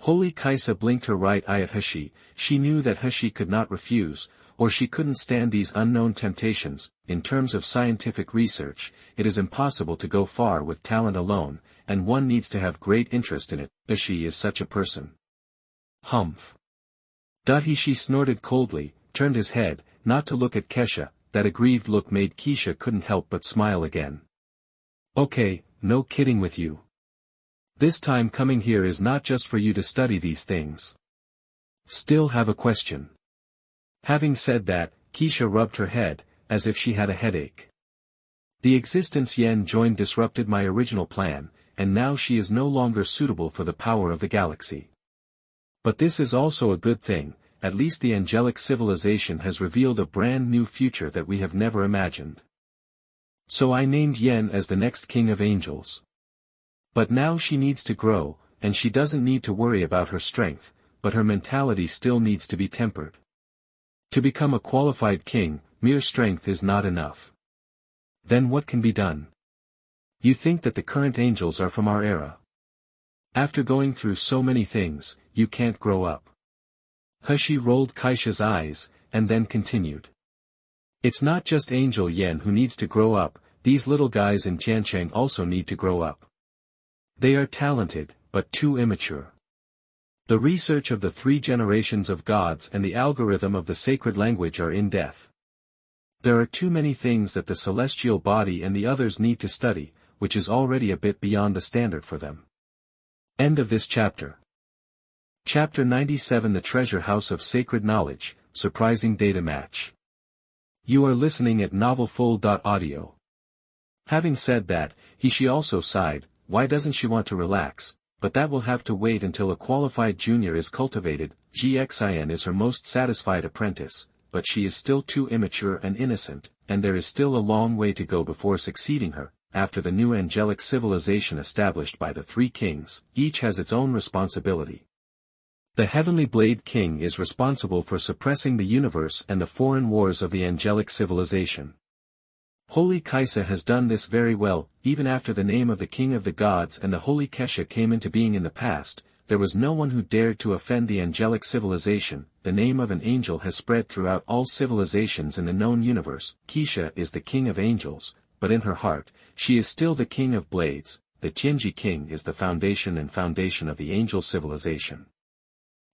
Holy Keisha blinked her right eye at Hexi. She knew that Hexi could not refuse, or she couldn't stand these unknown temptations. In terms of scientific research, it is impossible to go far with talent alone, and one needs to have great interest in it. Hexi is such a person. Humph. He snorted coldly, turned his head, not to look at Keisha. That aggrieved look made Keisha couldn't help but smile again. Okay, no kidding with you. This time coming here is not just for you to study these things. Still have a question. Having said that, Keisha rubbed her head, as if she had a headache. The existence Yen joined disrupted my original plan, and now she is no longer suitable for the power of the galaxy. But this is also a good thing, at least the angelic civilization has revealed a brand new future that we have never imagined. So I named Yen as the next king of angels. But now she needs to grow, and she doesn't need to worry about her strength, but her mentality still needs to be tempered. To become a qualified king, mere strength is not enough. Then what can be done? You think that the current angels are from our era. After going through so many things, you can't grow up. Hexi rolled Keisha's eyes, and then continued. It's not just Angel Yen who needs to grow up, these little guys in Tianhai also need to grow up. They are talented, but too immature. The research of the 3 generations of gods and the algorithm of the sacred language are in depth. There are too many things that the celestial body and the others need to study, which is already a bit beyond the standard for them. End of this chapter. Chapter 97 The Treasure House of Sacred Knowledge, Surprising Data Match. You are listening at novelfull.audio. Having said that, she also sighed. Why doesn't she want to relax? But that will have to wait until a qualified junior is cultivated. Xin is her most satisfied apprentice, but she is still too immature and innocent, and there is still a long way to go before succeeding her. After the new angelic civilization established by the 3 kings, each has its own responsibility. The Heavenly Blade King is responsible for suppressing the universe and the foreign wars of the angelic civilization. Holy Keisha has done this very well. Even after the name of the King of the Gods and the Holy Keisha came into being in the past, there was no one who dared to offend the angelic civilization. The name of an angel has spread throughout all civilizations in the known universe. Keisha is the King of Angels, but in her heart, she is still the King of Blades. The Tianji King is the foundation of the angel civilization.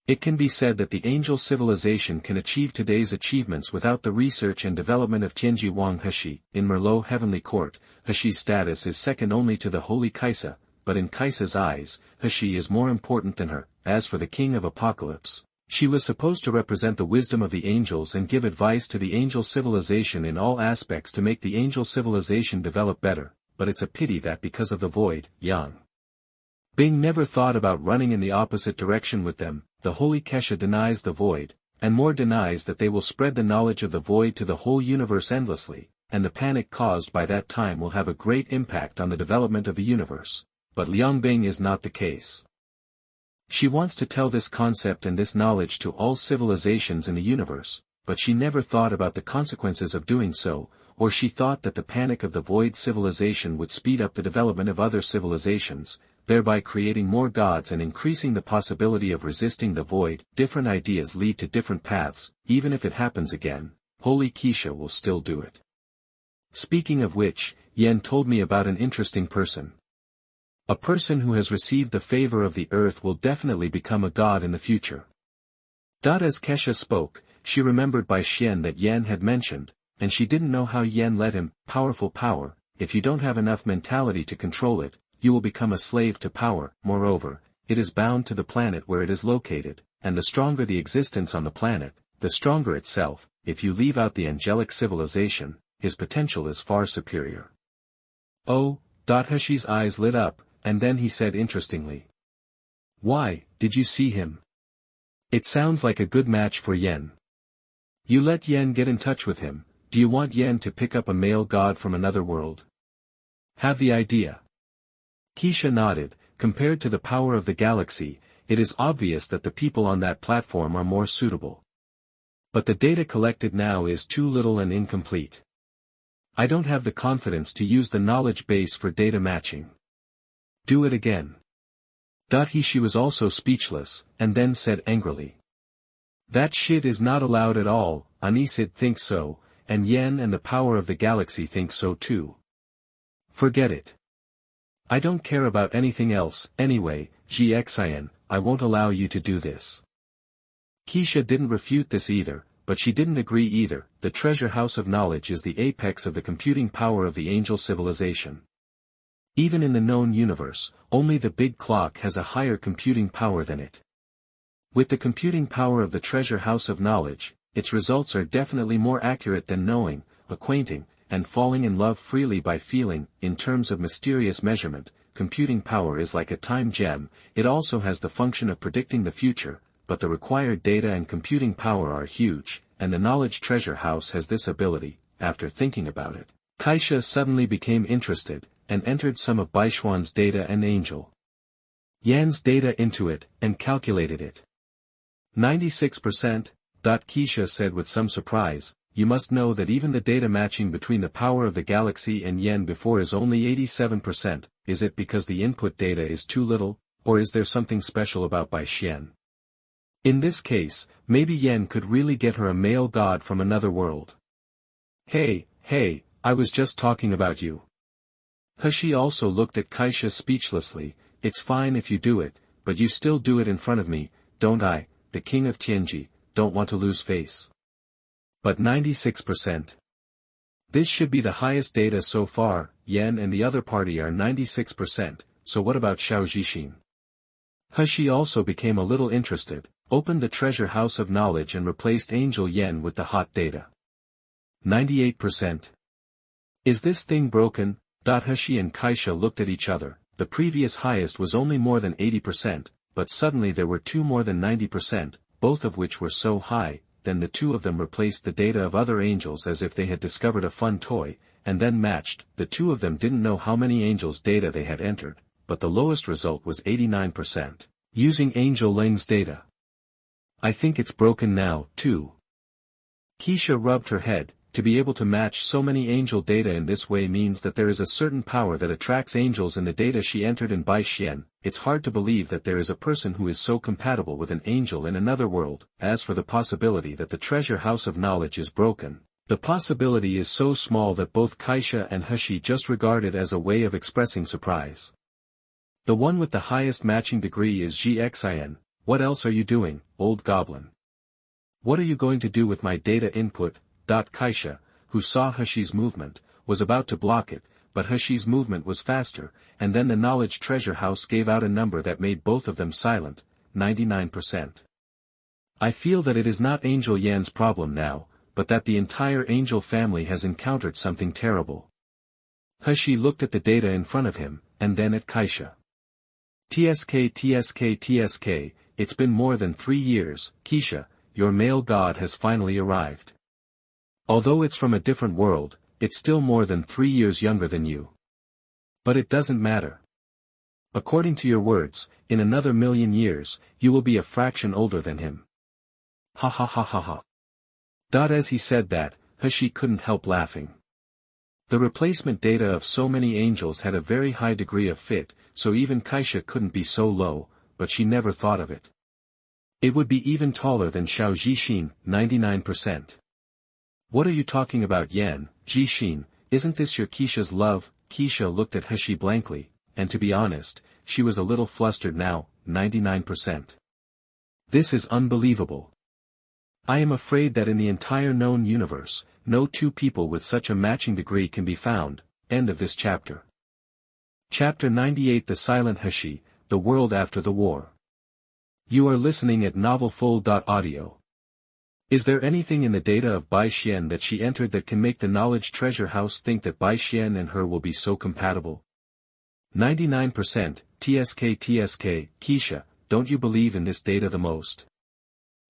It can be said that the angel civilization can achieve today's achievements without the research and development of Tianji Wang Hexi. In Merlot Heavenly Court, Hexi's status is second only to the holy Keisha, but in Keisha's eyes, Hexi is more important than her. As for the King of Apocalypse, she was supposed to represent the wisdom of the angels and give advice to the angel civilization in all aspects to make the angel civilization develop better, but it's a pity that because of the void, Yang Bing never thought about running in the opposite direction with them. The holy Keisha denies the void, and more denies that they will spread the knowledge of the void to the whole universe endlessly, and the panic caused by that time will have a great impact on the development of the universe. But Liang Bing is not the case. She wants to tell this concept and this knowledge to all civilizations in the universe, but she never thought about the consequences of doing so, or she thought that the panic of the void civilization would speed up the development of other civilizations, thereby creating more gods and increasing the possibility of resisting the void. Different ideas lead to different paths. Even if it happens again, holy Keisha will still do it. Speaking of which, Yen told me about an interesting person. A person who has received the favor of the earth will definitely become a god in the future. As Keisha spoke, she remembered by Xian that Yen had mentioned, and she didn't know how Yen let him. Powerful power, if you don't have enough mentality to control it, you will become a slave to power. Moreover, it is bound to the planet where it is located, and the stronger the existence on the planet, the stronger itself. If you leave out the angelic civilization, his potential is far superior. Oh, Hexi's eyes lit up, and then he said interestingly. Why, did you see him? It sounds like a good match for Yen. You let Yen get in touch with him. Do you want Yen to pick up a male god from another world? Have the idea. Keisha nodded. Compared to the power of the galaxy, it is obvious that the people on that platform are more suitable. But the data collected now is too little and incomplete. I don't have the confidence to use the knowledge base for data matching. Do it again. She was also speechless, and then said angrily. That shit is not allowed at all. Anisid thinks so, and Yen and the power of the galaxy think so too. Forget it. I don't care about anything else. Anyway, Gxian, I won't allow you to do this. Keisha didn't refute this either, but she didn't agree either. The treasure house of knowledge is the apex of the computing power of the angel civilization. Even in the known universe, only the big clock has a higher computing power than it. With the computing power of the treasure house of knowledge, its results are definitely more accurate than knowing, acquainting, and falling in love freely by feeling. In terms of mysterious measurement, computing power is like a time gem. It also has the function of predicting the future, but the required data and computing power are huge, and the knowledge treasure house has this ability. After thinking about it, Keisha suddenly became interested, and entered some of Baishuan's data and Angel Yan's data into it, and calculated it. 96%, Keisha said with some surprise. You must know that even the data matching between the power of the galaxy and Yen before is only 87%. Is it because the input data is too little, or is there something special about Baishuan? In this case, maybe Yen could really get her a male god from another world. Hey, I was just talking about you. Hexi also looked at Keisha speechlessly. It's fine if you do it, but you still do it in front of me, don't I, the king of Tianji, don't want to lose face. But 96%. This should be the highest data so far. Yen and the other party are 96%, so what about Xiao Zixin? Hexi also became a little interested, opened the treasure house of knowledge and replaced Angel Yen with the hot data. 98%. Is this thing broken? Hexi and Keisha looked at each other. The previous highest was only more than 80%, but suddenly there were two more than 90%, both of which were so high. Then the two of them replaced the data of other angels as if they had discovered a fun toy, and then matched. The two of them didn't know how many angels' data they had entered, but the lowest result was 89%, using Angel Leng's data. I think it's broken now, too. Keisha rubbed her head. To be able to match so many angel data in this way means that there is a certain power that attracts angels in the data she entered in Baishuan. It's hard to believe that there is a person who is so compatible with an angel in another world. As for the possibility that the treasure house of knowledge is broken, the possibility is so small that both Keisha and Hexi just regard it as a way of expressing surprise. The one with the highest matching degree is Gxian, what else are you doing, old goblin? What are you going to do with my data input? Keisha, who saw Hexi's movement, was about to block it, but Hexi's movement was faster, and then the knowledge treasure house gave out a number that made both of them silent, 99%. I feel that it is not Angel Yan's problem now, but that the entire angel family has encountered something terrible. Hexi looked at the data in front of him, and then at Keisha. TSK, it's been more than 3 years, Keisha, your male god has finally arrived. Although it's from a different world, it's still more than 3 years younger than you. But it doesn't matter. According to your words, in another 1,000,000 years, you will be a fraction older than him. Ha ha ha ha ha. As he said that, Hexi couldn't help laughing. The replacement data of so many angels had a very high degree of fit, so even Keisha couldn't be so low, but she never thought of it. It would be even taller than Xiao Zhixin, 99%. What are you talking about, Yan, Zhixin, isn't this your Keisha's love? Keisha looked at Hexi blankly, and to be honest, she was a little flustered now, 99%. This is unbelievable. I am afraid that in the entire known universe, no two people with such a matching degree can be found. End of this chapter. Chapter 98 The Silent Hexi, The World After the War. You are listening at novelfull.audio. Is there anything in the data of Bai Xian that she entered that can make the knowledge treasure house think that Bai Xian and her will be so compatible? 99%, TSK, Keisha, don't you believe in this data the most?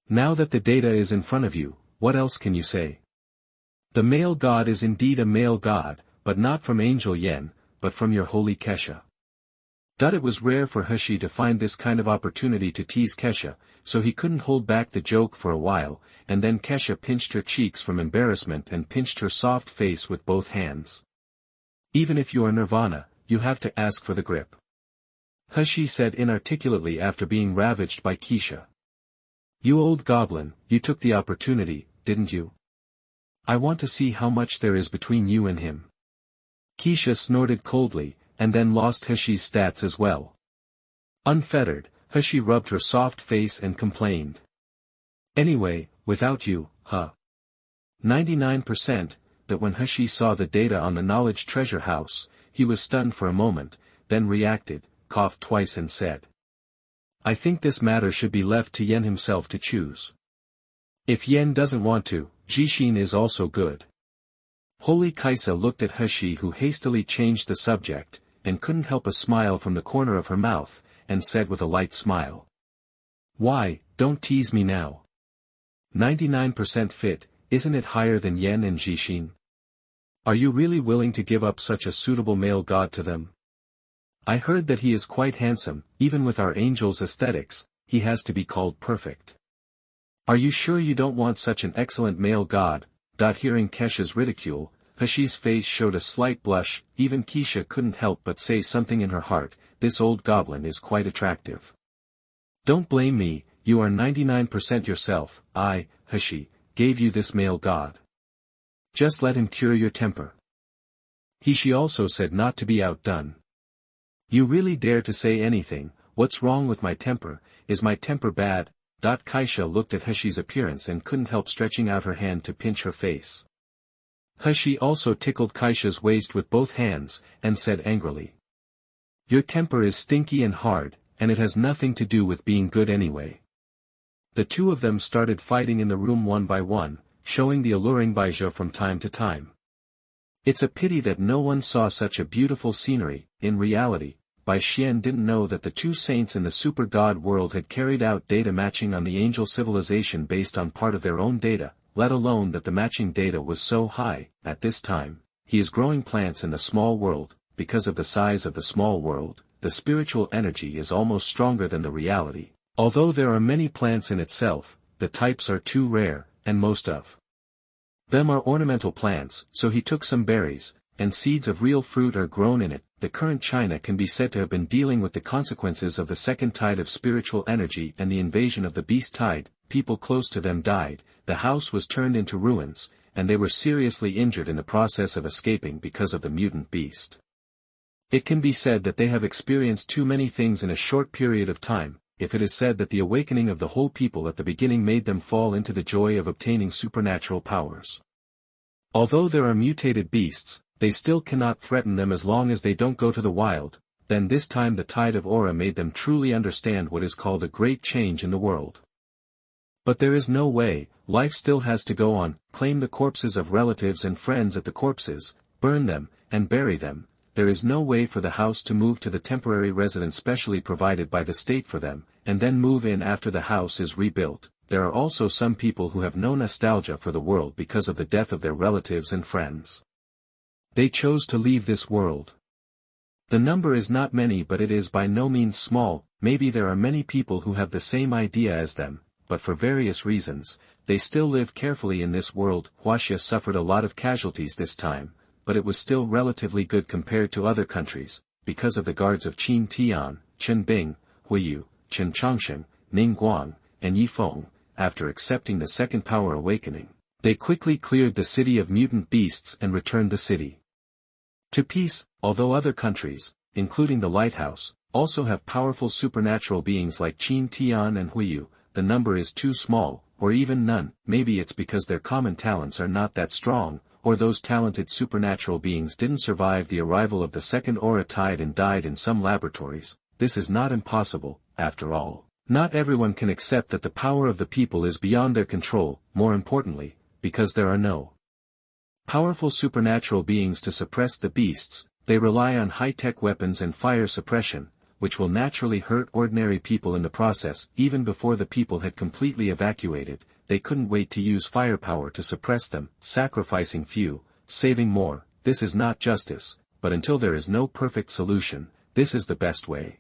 Now that the data is in front of you, what else can you say? The male god is indeed a male god, but not from Angel Yan, but from your holy Keisha. It was rare for Hexi to find this kind of opportunity to tease Keisha, so he couldn't hold back the joke for a while, and then Keisha pinched her cheeks from embarrassment and pinched her soft face with both hands. Even if you are Nirvana, you have to ask for the grip. Hexi said inarticulately after being ravaged by Keisha. You old goblin, you took the opportunity, didn't you? I want to see how much there is between you and him. Keisha snorted coldly, and then lost Hexi's stats as well. Unfettered, Hexi rubbed her soft face and complained. Anyway, without you, 99%, that when Hexi saw the data on the knowledge treasure house, he was stunned for a moment, then reacted, coughed twice and said. I think this matter should be left to Yan himself to choose. If Yan doesn't want to, Zhixin is also good. Holy Keisha looked at Hexi, who hastily changed the subject, and couldn't help a smile from the corner of her mouth, and said with a light smile. Why, don't tease me now. 99% fit, isn't it higher than Yan and Zhixin? Are you really willing to give up such a suitable male god to them? I heard that he is quite handsome, even with our angel's aesthetics, he has to be called perfect. Are you sure you don't want such an excellent male god? Hearing Keisha's ridicule, Hexi's face showed a slight blush, even Keisha couldn't help but say something in her heart, this old goblin is quite attractive. Don't blame me, you are 99% yourself, I, Hexi, gave you this male god. Just let him cure your temper. Hexi also said not to be outdone. You really dare to say anything, what's wrong with my temper, is my temper bad? Keisha looked at Hexi's appearance and couldn't help stretching out her hand to pinch her face. Hexi also tickled Keisha's waist with both hands, and said angrily. Your temper is stinky and hard, and it has nothing to do with being good anyway. The two of them started fighting in the room one by one, showing the alluring Baizha from time to time. It's a pity that no one saw such a beautiful scenery. In reality, Bai Xian didn't know that the two saints in the super god world had carried out data matching on the angel civilization based on part of their own data, let alone that the matching data was so high. At this time, he is growing plants in the small world. Because of the size of the small world, the spiritual energy is almost stronger than the reality. Although there are many plants in itself, the types are too rare, and most of them are ornamental plants, so he took some berries, and seeds of real fruit are grown in it. The current China can be said to have been dealing with the consequences of the second tide of spiritual energy and the invasion of the beast tide. People close to them died, the house was turned into ruins, and they were seriously injured in the process of escaping because of the mutant beast. It can be said that they have experienced too many things in a short period of time. if it is said that the awakening of the whole people at the beginning made them fall into the joy of obtaining supernatural powers. Although there are mutated beasts, they still cannot threaten them as long as they don't go to the wild. Then this time the tide of aura made them truly understand what is called a great change in the world. But there is no way, life still has to go on. Claim the corpses of relatives and friends at the corpses, burn them, and bury them. There is no way for the house to move to the temporary residence specially provided by the state for them, and then move in after the house is rebuilt. There are also some people who have no nostalgia for the world because of the death of their relatives and friends. They chose to leave this world. The number is not many, but it is by no means small. Maybe there are many people who have the same idea as them, but for various reasons, they still live carefully in this world. Huaxia suffered a lot of casualties this time, but it was still relatively good compared to other countries, because of the guards of Qin Tian, Chen Bing, Huiyu, Chen Changsheng, Ning Guang, and Yifeng. After accepting the second power awakening, they quickly cleared the city of mutant beasts and returned the city to peace. Although other countries, including the lighthouse, also have powerful supernatural beings like Qin Tian and Huiyu, the number is too small, or even none. Maybe it's because their common talents are not that strong, or those talented supernatural beings didn't survive the arrival of the second aura tide and died in some laboratories. This is not impossible, after all. Not everyone can accept that the power of the people is beyond their control, more importantly, because there are no powerful supernatural beings to suppress the beasts. They rely on high-tech weapons and fire suppression, which will naturally hurt ordinary people in the process. Even before the people had completely evacuated, they couldn't wait to use firepower to suppress them, sacrificing few, saving more. This is not justice, but until there is no perfect solution, this is the best way.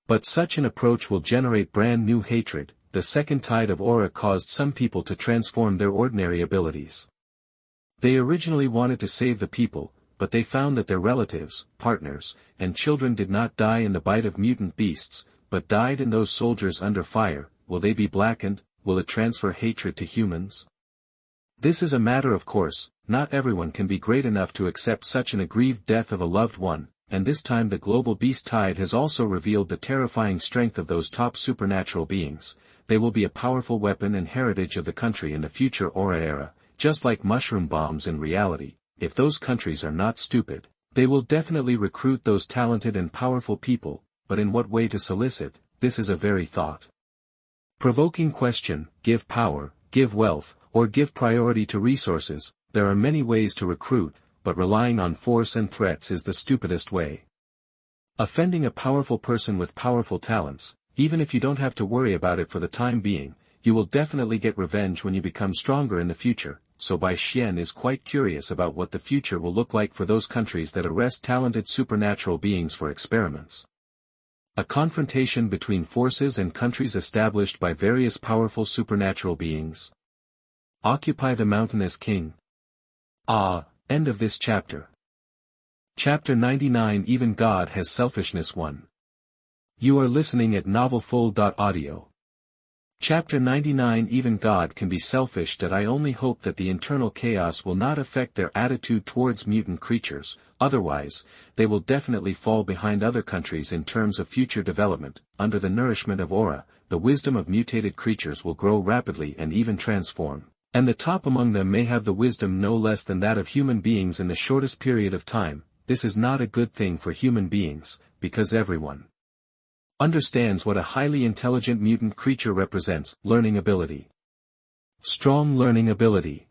But such an approach will generate brand new hatred. The second tide of aura caused some people to transform their ordinary abilities. They originally wanted to save the people, but they found that their relatives, partners, and children did not die in the bite of mutant beasts, but died in those soldiers under fire. Will they be blackened? Will it transfer hatred to humans? This is a matter of course. Not everyone can be great enough to accept such an aggrieved death of a loved one, and this time the global beast tide has also revealed the terrifying strength of those top supernatural beings. They will be a powerful weapon and heritage of the country in the future aura era, just like mushroom bombs in reality. If those countries are not stupid, they will definitely recruit those talented and powerful people, but in what way to solicit? This is a very thought-provoking question. Give power, give wealth, or give priority to resources. There are many ways to recruit, but relying on force and threats is the stupidest way. Offending a powerful person with powerful talents, even if you don't have to worry about it for the time being, you will definitely get revenge when you become stronger in the future. So Bai Xian is quite curious about what the future will look like for those countries that arrest talented supernatural beings for experiments. A confrontation between forces and countries established by various powerful supernatural beings. Occupy the mountain as king. End of this chapter. Chapter 99. Even God has selfishness. 1. You are listening at novelfull.audio. Chapter 99. Even God can be selfish. That I only hope that the internal chaos will not affect their attitude towards mutant creatures, otherwise, they will definitely fall behind other countries in terms of future development. Under the nourishment of aura, the wisdom of mutated creatures will grow rapidly and even transform, and the top among them may have the wisdom no less than that of human beings in the shortest period of time. This is not a good thing for human beings, because everyone understands what a highly intelligent mutant creature represents. Learning ability. Strong learning ability.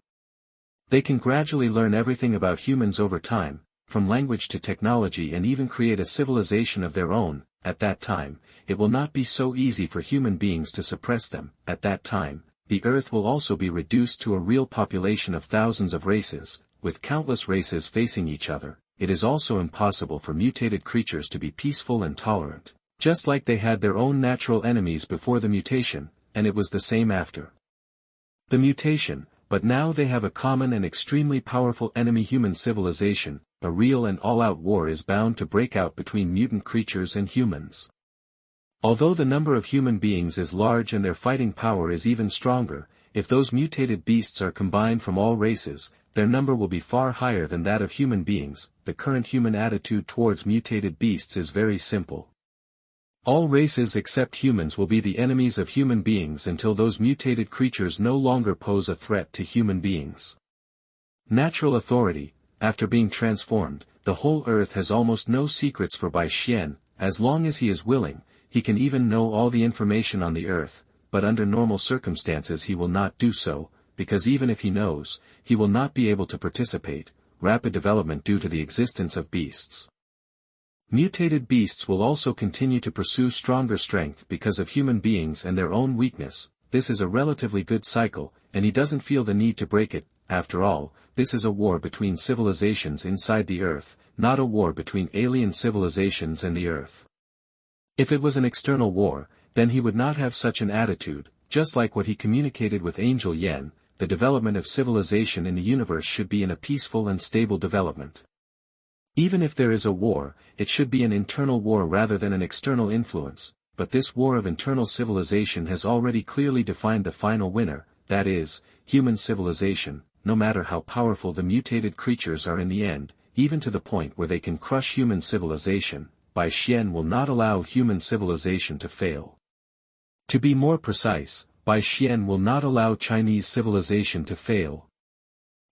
They can gradually learn everything about humans over time, from language to technology, and even create a civilization of their own. At that time, it will not be so easy for human beings to suppress them. At that time, the Earth will also be reduced to a real population of thousands of races, with countless races facing each other. It is also impossible for mutated creatures to be peaceful and tolerant. Just like they had their own natural enemies before the mutation, and it was the same after the mutation, but now they have a common and extremely powerful enemy. Human civilization. A real and all-out war is bound to break out between mutant creatures and humans. Although the number of human beings is large and their fighting power is even stronger, if those mutated beasts are combined from all races, their number will be far higher than that of human beings. The current human attitude towards mutated beasts is very simple. All races except humans will be the enemies of human beings until those mutated creatures no longer pose a threat to human beings. Natural authority. After being transformed, the whole earth has almost no secrets for Bai Xian. As long as he is willing, he can even know all the information on the earth, but under normal circumstances he will not do so, because even if he knows, he will not be able to participate. Rapid development due to the existence of beasts. Mutated beasts will also continue to pursue stronger strength because of human beings and their own weakness. This is a relatively good cycle, and he doesn't feel the need to break it. After all, this is a war between civilizations inside the earth, not a war between alien civilizations and the earth. If it was an external war, then he would not have such an attitude, just like what he communicated with Angel Yen. The development of civilization in the universe should be in a peaceful and stable development. Even if there is a war, it should be an internal war rather than an external influence, but this war of internal civilization has already clearly defined the final winner, that is, human civilization, no matter how powerful the mutated creatures are in the end, even to the point where they can crush human civilization. Bai Xian will not allow human civilization to fail. To be more precise, Bai Xian will not allow Chinese civilization to fail.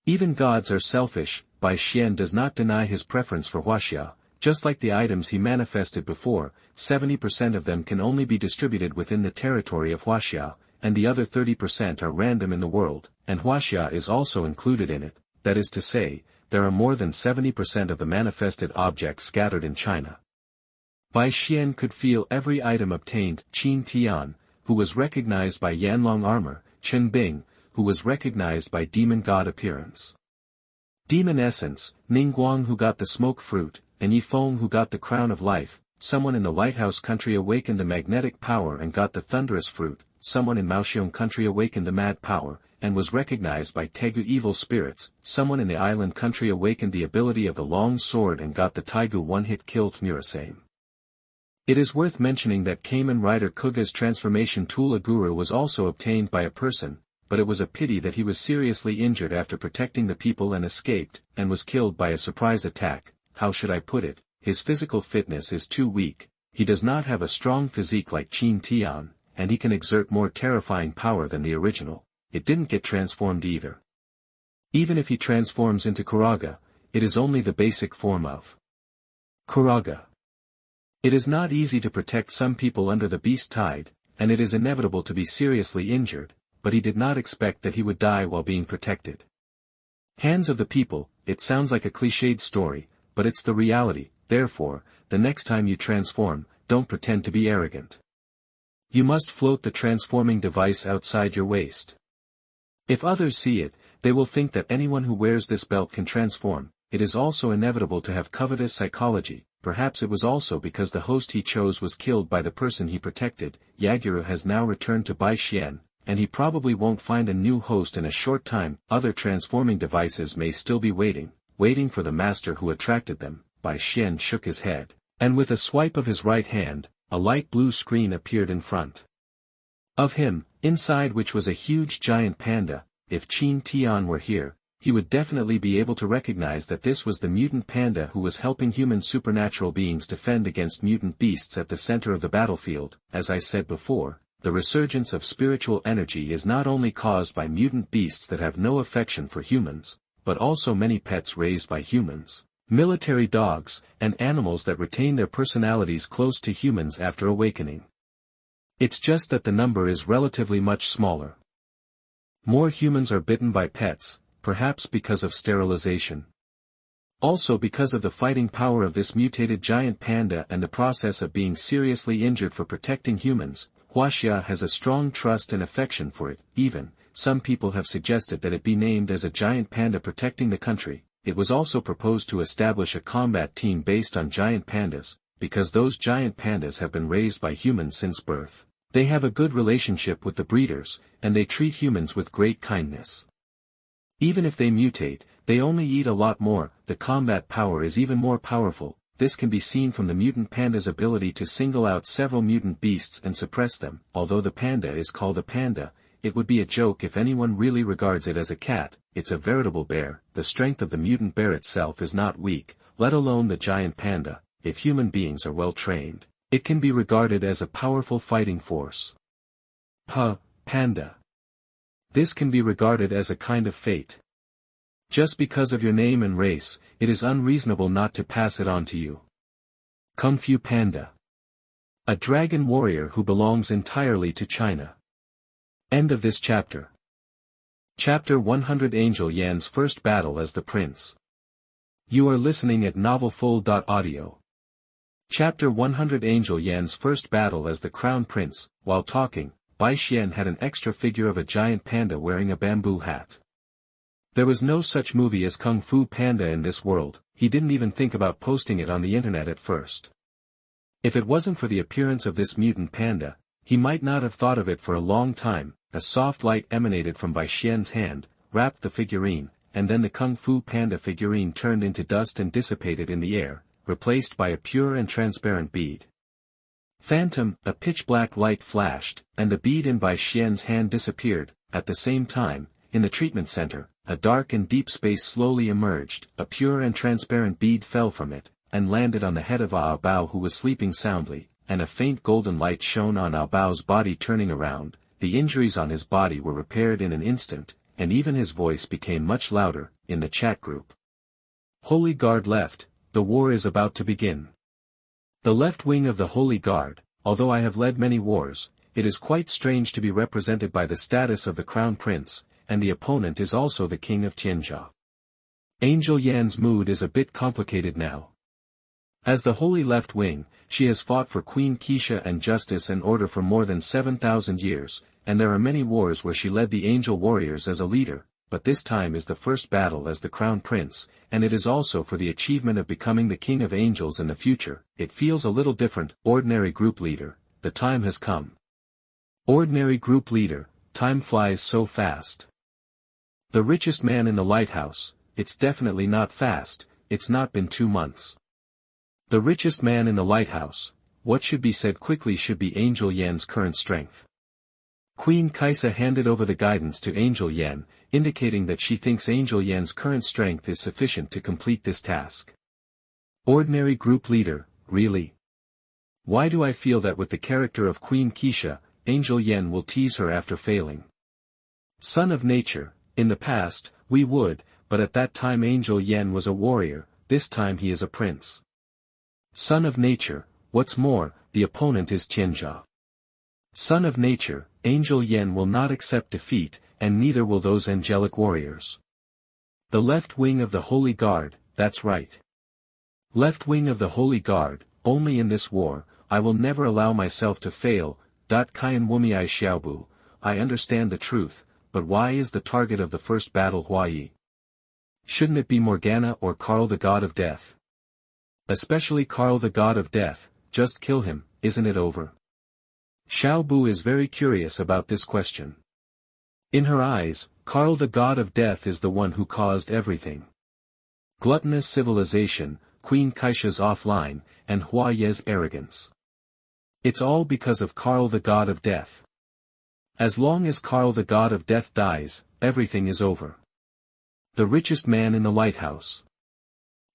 Even gods are selfish. Bai Xian does not deny his preference for Huaxia, just like the items he manifested before. 70% of them can only be distributed within the territory of Huaxia, and the other 30% are random in the world, and Huaxia is also included in it. That is to say, there are more than 70% of the manifested objects scattered in China. Bai Xian could feel every item obtained. Qin Tian, who was recognized by Yanlong armor. Chen Bing, who was recognized by demon god appearance. Demon essence. Ningguang, who got the smoke fruit, and Yifeng, who got the crown of life. Someone in the lighthouse country awakened the magnetic power and got the thunderous fruit. Someone in Maoxiong country awakened the mad power, and was recognized by Tegu evil spirits. Someone in the island country awakened the ability of the long sword and got the Taigu one-hit kill Thmurasame. It is worth mentioning that Kamen Rider Kuga's transformation tool Aguru was also obtained by a person, but it was a pity that he was seriously injured after protecting the people and escaped, and was killed by a surprise attack. How should I put it? His physical fitness is too weak. He does not have a strong physique like Qin Tian, and he can exert more terrifying power than the original. It didn't get transformed either. Even if he transforms into Kuraga, it is only the basic form of Kuraga. It is not easy to protect some people under the beast tide, and it is inevitable to be seriously injured, but he did not expect that he would die while being protected. Hands of the people. It sounds like a cliched story, but it's the reality. Therefore, the next time you transform, don't pretend to be arrogant. You must float the transforming device outside your waist. If others see it, they will think that anyone who wears this belt can transform. It is also inevitable to have covetous psychology. Perhaps it was also because the host he chose was killed by the person he protected. Yagura has now returned to Bai Xian, and he probably won't find a new host in a short time. Other transforming devices may still be waiting for the master who attracted them. Bai Xian shook his head, and with a swipe of his right hand, a light blue screen appeared in front of him, inside which was a huge giant panda. If Qin Tian were here, he would definitely be able to recognize that this was the mutant panda who was helping human supernatural beings defend against mutant beasts at the center of the battlefield. As I said before, the resurgence of spiritual energy is not only caused by mutant beasts that have no affection for humans, but also many pets raised by humans, military dogs, and animals that retain their personalities close to humans after awakening. It's just that the number is relatively much smaller. More humans are bitten by pets, perhaps because of sterilization. Also because of the fighting power of this mutated giant panda and the process of being seriously injured for protecting humans. Huaxia has a strong trust and affection for it. Even, some people have suggested that it be named as a giant panda protecting the country. It was also proposed to establish a combat team based on giant pandas, because those giant pandas have been raised by humans since birth. They have a good relationship with the breeders, and they treat humans with great kindness. Even if they mutate, they only eat a lot more. The combat power is even more powerful. This can be seen from the mutant panda's ability to single out several mutant beasts and suppress them. Although the panda is called a panda, it would be a joke if anyone really regards it as a cat. It's a veritable bear. The strength of the mutant bear itself is not weak, let alone the giant panda, if human beings are well trained. It can be regarded as a powerful fighting force. Panda. This can be regarded as a kind of fate. Just because of your name and race, it is unreasonable not to pass it on to you. Kung Fu Panda. A dragon warrior who belongs entirely to China. End of this chapter. Chapter 100 Angel Yan's first battle as the prince. You are listening at novelfull.audio. Chapter 100 Angel Yan's first battle as the crown prince. While talking, Bai Xian had an extra figure of a giant panda wearing a bamboo hat. There was no such movie as Kung Fu Panda in this world. He didn't even think about posting it on the internet at first. If it wasn't for the appearance of this mutant panda, he might not have thought of it for a long time. A soft light emanated from Bai Xian's hand, wrapped the figurine, and then the Kung Fu Panda figurine turned into dust and dissipated in the air, replaced by a pure and transparent bead. Phantom, a pitch-black light flashed, and the bead in Bai Xian's hand disappeared. At the same time, in the treatment center, a dark and deep space slowly emerged. A pure and transparent bead fell from it, and landed on the head of Ao Bao, who was sleeping soundly, and a faint golden light shone on Ao Bao's body. Turning around, the injuries on his body were repaired in an instant, and even his voice became much louder. In the chat group, Holy Guard left, the war is about to begin. The left wing of the Holy Guard. Although I have led many wars, it is quite strange to be represented by the status of the crown prince, and the opponent is also the king of Tianhai. Angel Yan's mood is a bit complicated now. As the Holy Left Wing, she has fought for Queen Keisha and justice and order for more than 7,000 years, and there are many wars where she led the angel warriors as a leader, but this time is the first battle as the crown prince, and it is also for the achievement of becoming the king of angels in the future. It feels a little different. Ordinary group leader, the time has come. Ordinary group leader, time flies so fast. The richest man in the lighthouse, it's definitely not fast, it's not been 2 months. The richest man in the lighthouse, what should be said quickly should be Angel Yan's current strength. Queen Keisha handed over the guidance to Angel Yan, indicating that she thinks Angel Yan's current strength is sufficient to complete this task. Ordinary group leader, really? Why do I feel that with the character of Queen Keisha, Angel Yan will tease her after failing? Son of nature, in the past, we would, but at that time Angel Yan was a warrior, this time he is a prince. Son of nature, what's more, the opponent is Tianhai. Son of nature, Angel Yan will not accept defeat, and neither will those angelic warriors. The left wing of the Holy Guard, that's right. Left wing of the Holy Guard, only in this war, I will never allow myself to fail. Kian Wumiai Xiaobu, I understand the truth, but why is the target of the first battle Huayi? Shouldn't it be Morgana or Karl the God of Death? Especially Karl the God of Death, just kill him, isn't it over? Xiaobu is very curious about this question. In her eyes, Karl the God of Death is the one who caused everything. Gluttonous civilization, Queen Keisha's offline, and Hua Ye's arrogance. It's all because of Karl the God of Death. As long as Karl the God of Death dies, everything is over. The richest man in the lighthouse.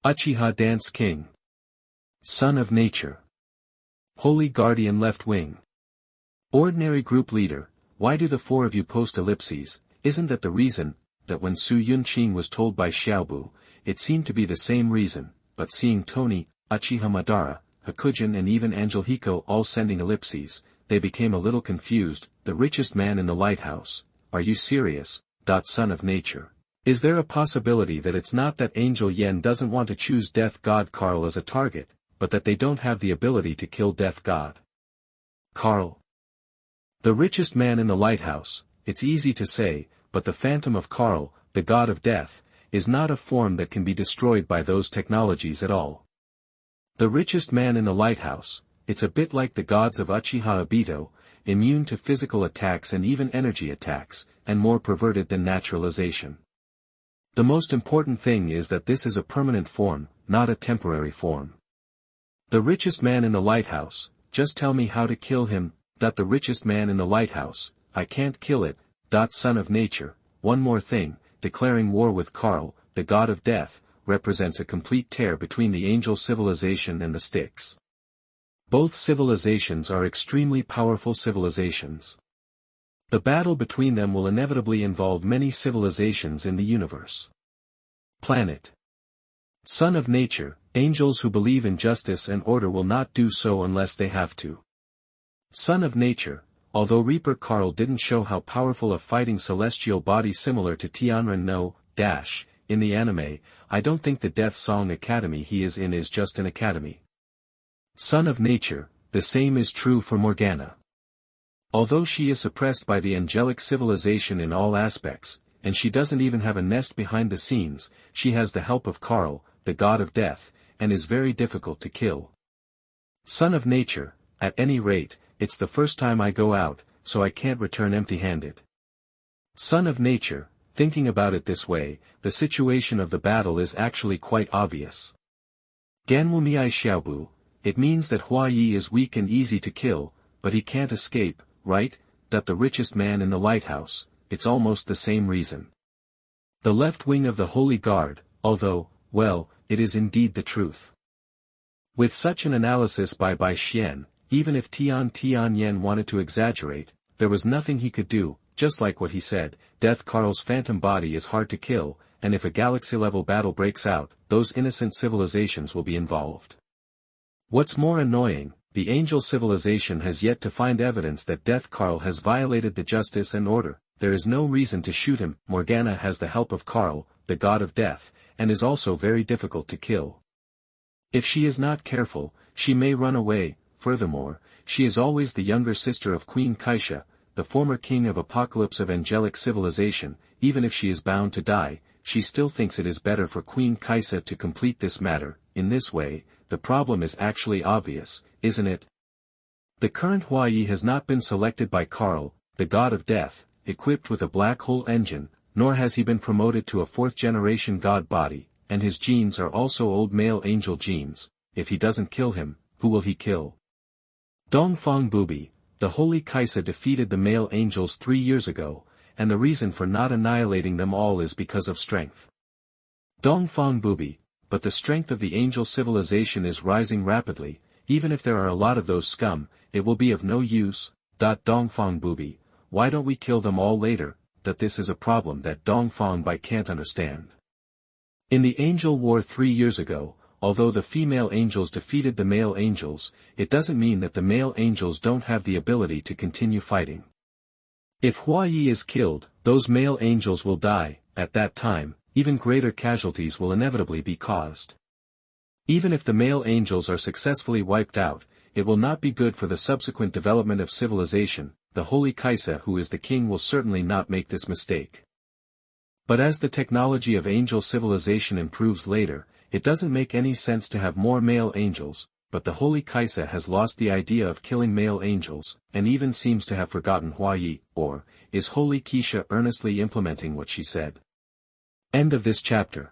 Uchiha Dance King. Son of nature. Holy Guardian left wing. Ordinary group leader, why do the 4 of you post ellipses? Isn't that the reason, that when Su Yunqing was told by Xiaobu, it seemed to be the same reason, but seeing Tony, Uchiha Madara, Hakujin and even Angelico all sending ellipses, they became a little confused. The richest man in the lighthouse, are you serious? Son of nature. Is there a possibility that it's not that Angel Yan doesn't want to choose Death God Karl as a target, but that they don't have the ability to kill Death God Karl? The richest man in the lighthouse, it's easy to say, but the phantom of Karl, the God of Death, is not a form that can be destroyed by those technologies at all. The richest man in the lighthouse, it's a bit like the gods of Uchiha Obito, immune to physical attacks and even energy attacks, and more perverted than naturalization. The most important thing is that this is a permanent form, not a temporary form. The richest man in the lighthouse, just tell me how to kill him. The richest man in the lighthouse, I can't kill it. Son of nature, one more thing, declaring war with Karl, the God of Death, represents a complete tear between the angel civilization and the Styx. Both civilizations are extremely powerful civilizations. The battle between them will inevitably involve many civilizations in the universe. Planet. Son of nature, angels who believe in justice and order will not do so unless they have to. Son of nature, although Reaper Carl didn't show how powerful a fighting celestial body similar to Tianhai in the anime, I don't think the Death Song Academy he is in is just an academy. Son of nature, the same is true for Morgana. Although she is suppressed by the angelic civilization in all aspects, and she doesn't even have a nest behind the scenes, she has the help of Carl, the god of death, and is very difficult to kill. Son of nature, at any rate, it's the first time I go out, so I can't return empty-handed. Son of nature, thinking about it this way, the situation of the battle is actually quite obvious. Ganwu Miai Xiaobu, it means that Hua Yi is weak and easy to kill, but he can't escape, right? That the richest man in the lighthouse, it's almost the same reason. The left wing of the Holy Guard, although, well, it is indeed the truth. With such an analysis by Bai Xian, even if Tianyen wanted to exaggerate, there was nothing he could do, just like what he said, Death Carl's phantom body is hard to kill, and if a galaxy-level battle breaks out, those innocent civilizations will be involved. What's more annoying, the angel civilization has yet to find evidence that Death Carl has violated the justice and order. There is no reason to shoot him. Morgana has the help of Carl, the god of death, and is also very difficult to kill. If she is not careful, she may run away. Furthermore, she is always the younger sister of Queen Keisha, the former king of Apocalypse of angelic civilization. Even if she is bound to die, she still thinks it is better for Queen Keisha to complete this matter. In this way, the problem is actually obvious, isn't it? The current Hua Yi has not been selected by Carl, the god of death, equipped with a black hole engine, nor has he been promoted to a fourth-generation god body, and his genes are also old male angel genes. If he doesn't kill him, who will he kill? Dongfang Bubi, the holy Kaisa defeated the male angels 3 years ago, and the reason for not annihilating them all is because of strength. Dongfang Bubi, but the strength of the angel civilization is rising rapidly. Even if there are a lot of those scum, it will be of no use. Dongfang Bubi, why don't we kill them all later? That this is a problem that Dongfang Bai can't understand. In the angel war 3 years ago, although the female angels defeated the male angels, it doesn't mean that the male angels don't have the ability to continue fighting. If Hua Yi is killed, those male angels will die. At that time, even greater casualties will inevitably be caused. Even if the male angels are successfully wiped out, it will not be good for the subsequent development of civilization. The Holy Kaisa who is the king will certainly not make this mistake. But as the technology of angel civilization improves later, it doesn't make any sense to have more male angels, but the Holy Kaisa has lost the idea of killing male angels, and even seems to have forgotten Hua Yi, or, is Holy Keisha earnestly implementing what she said? End of this chapter.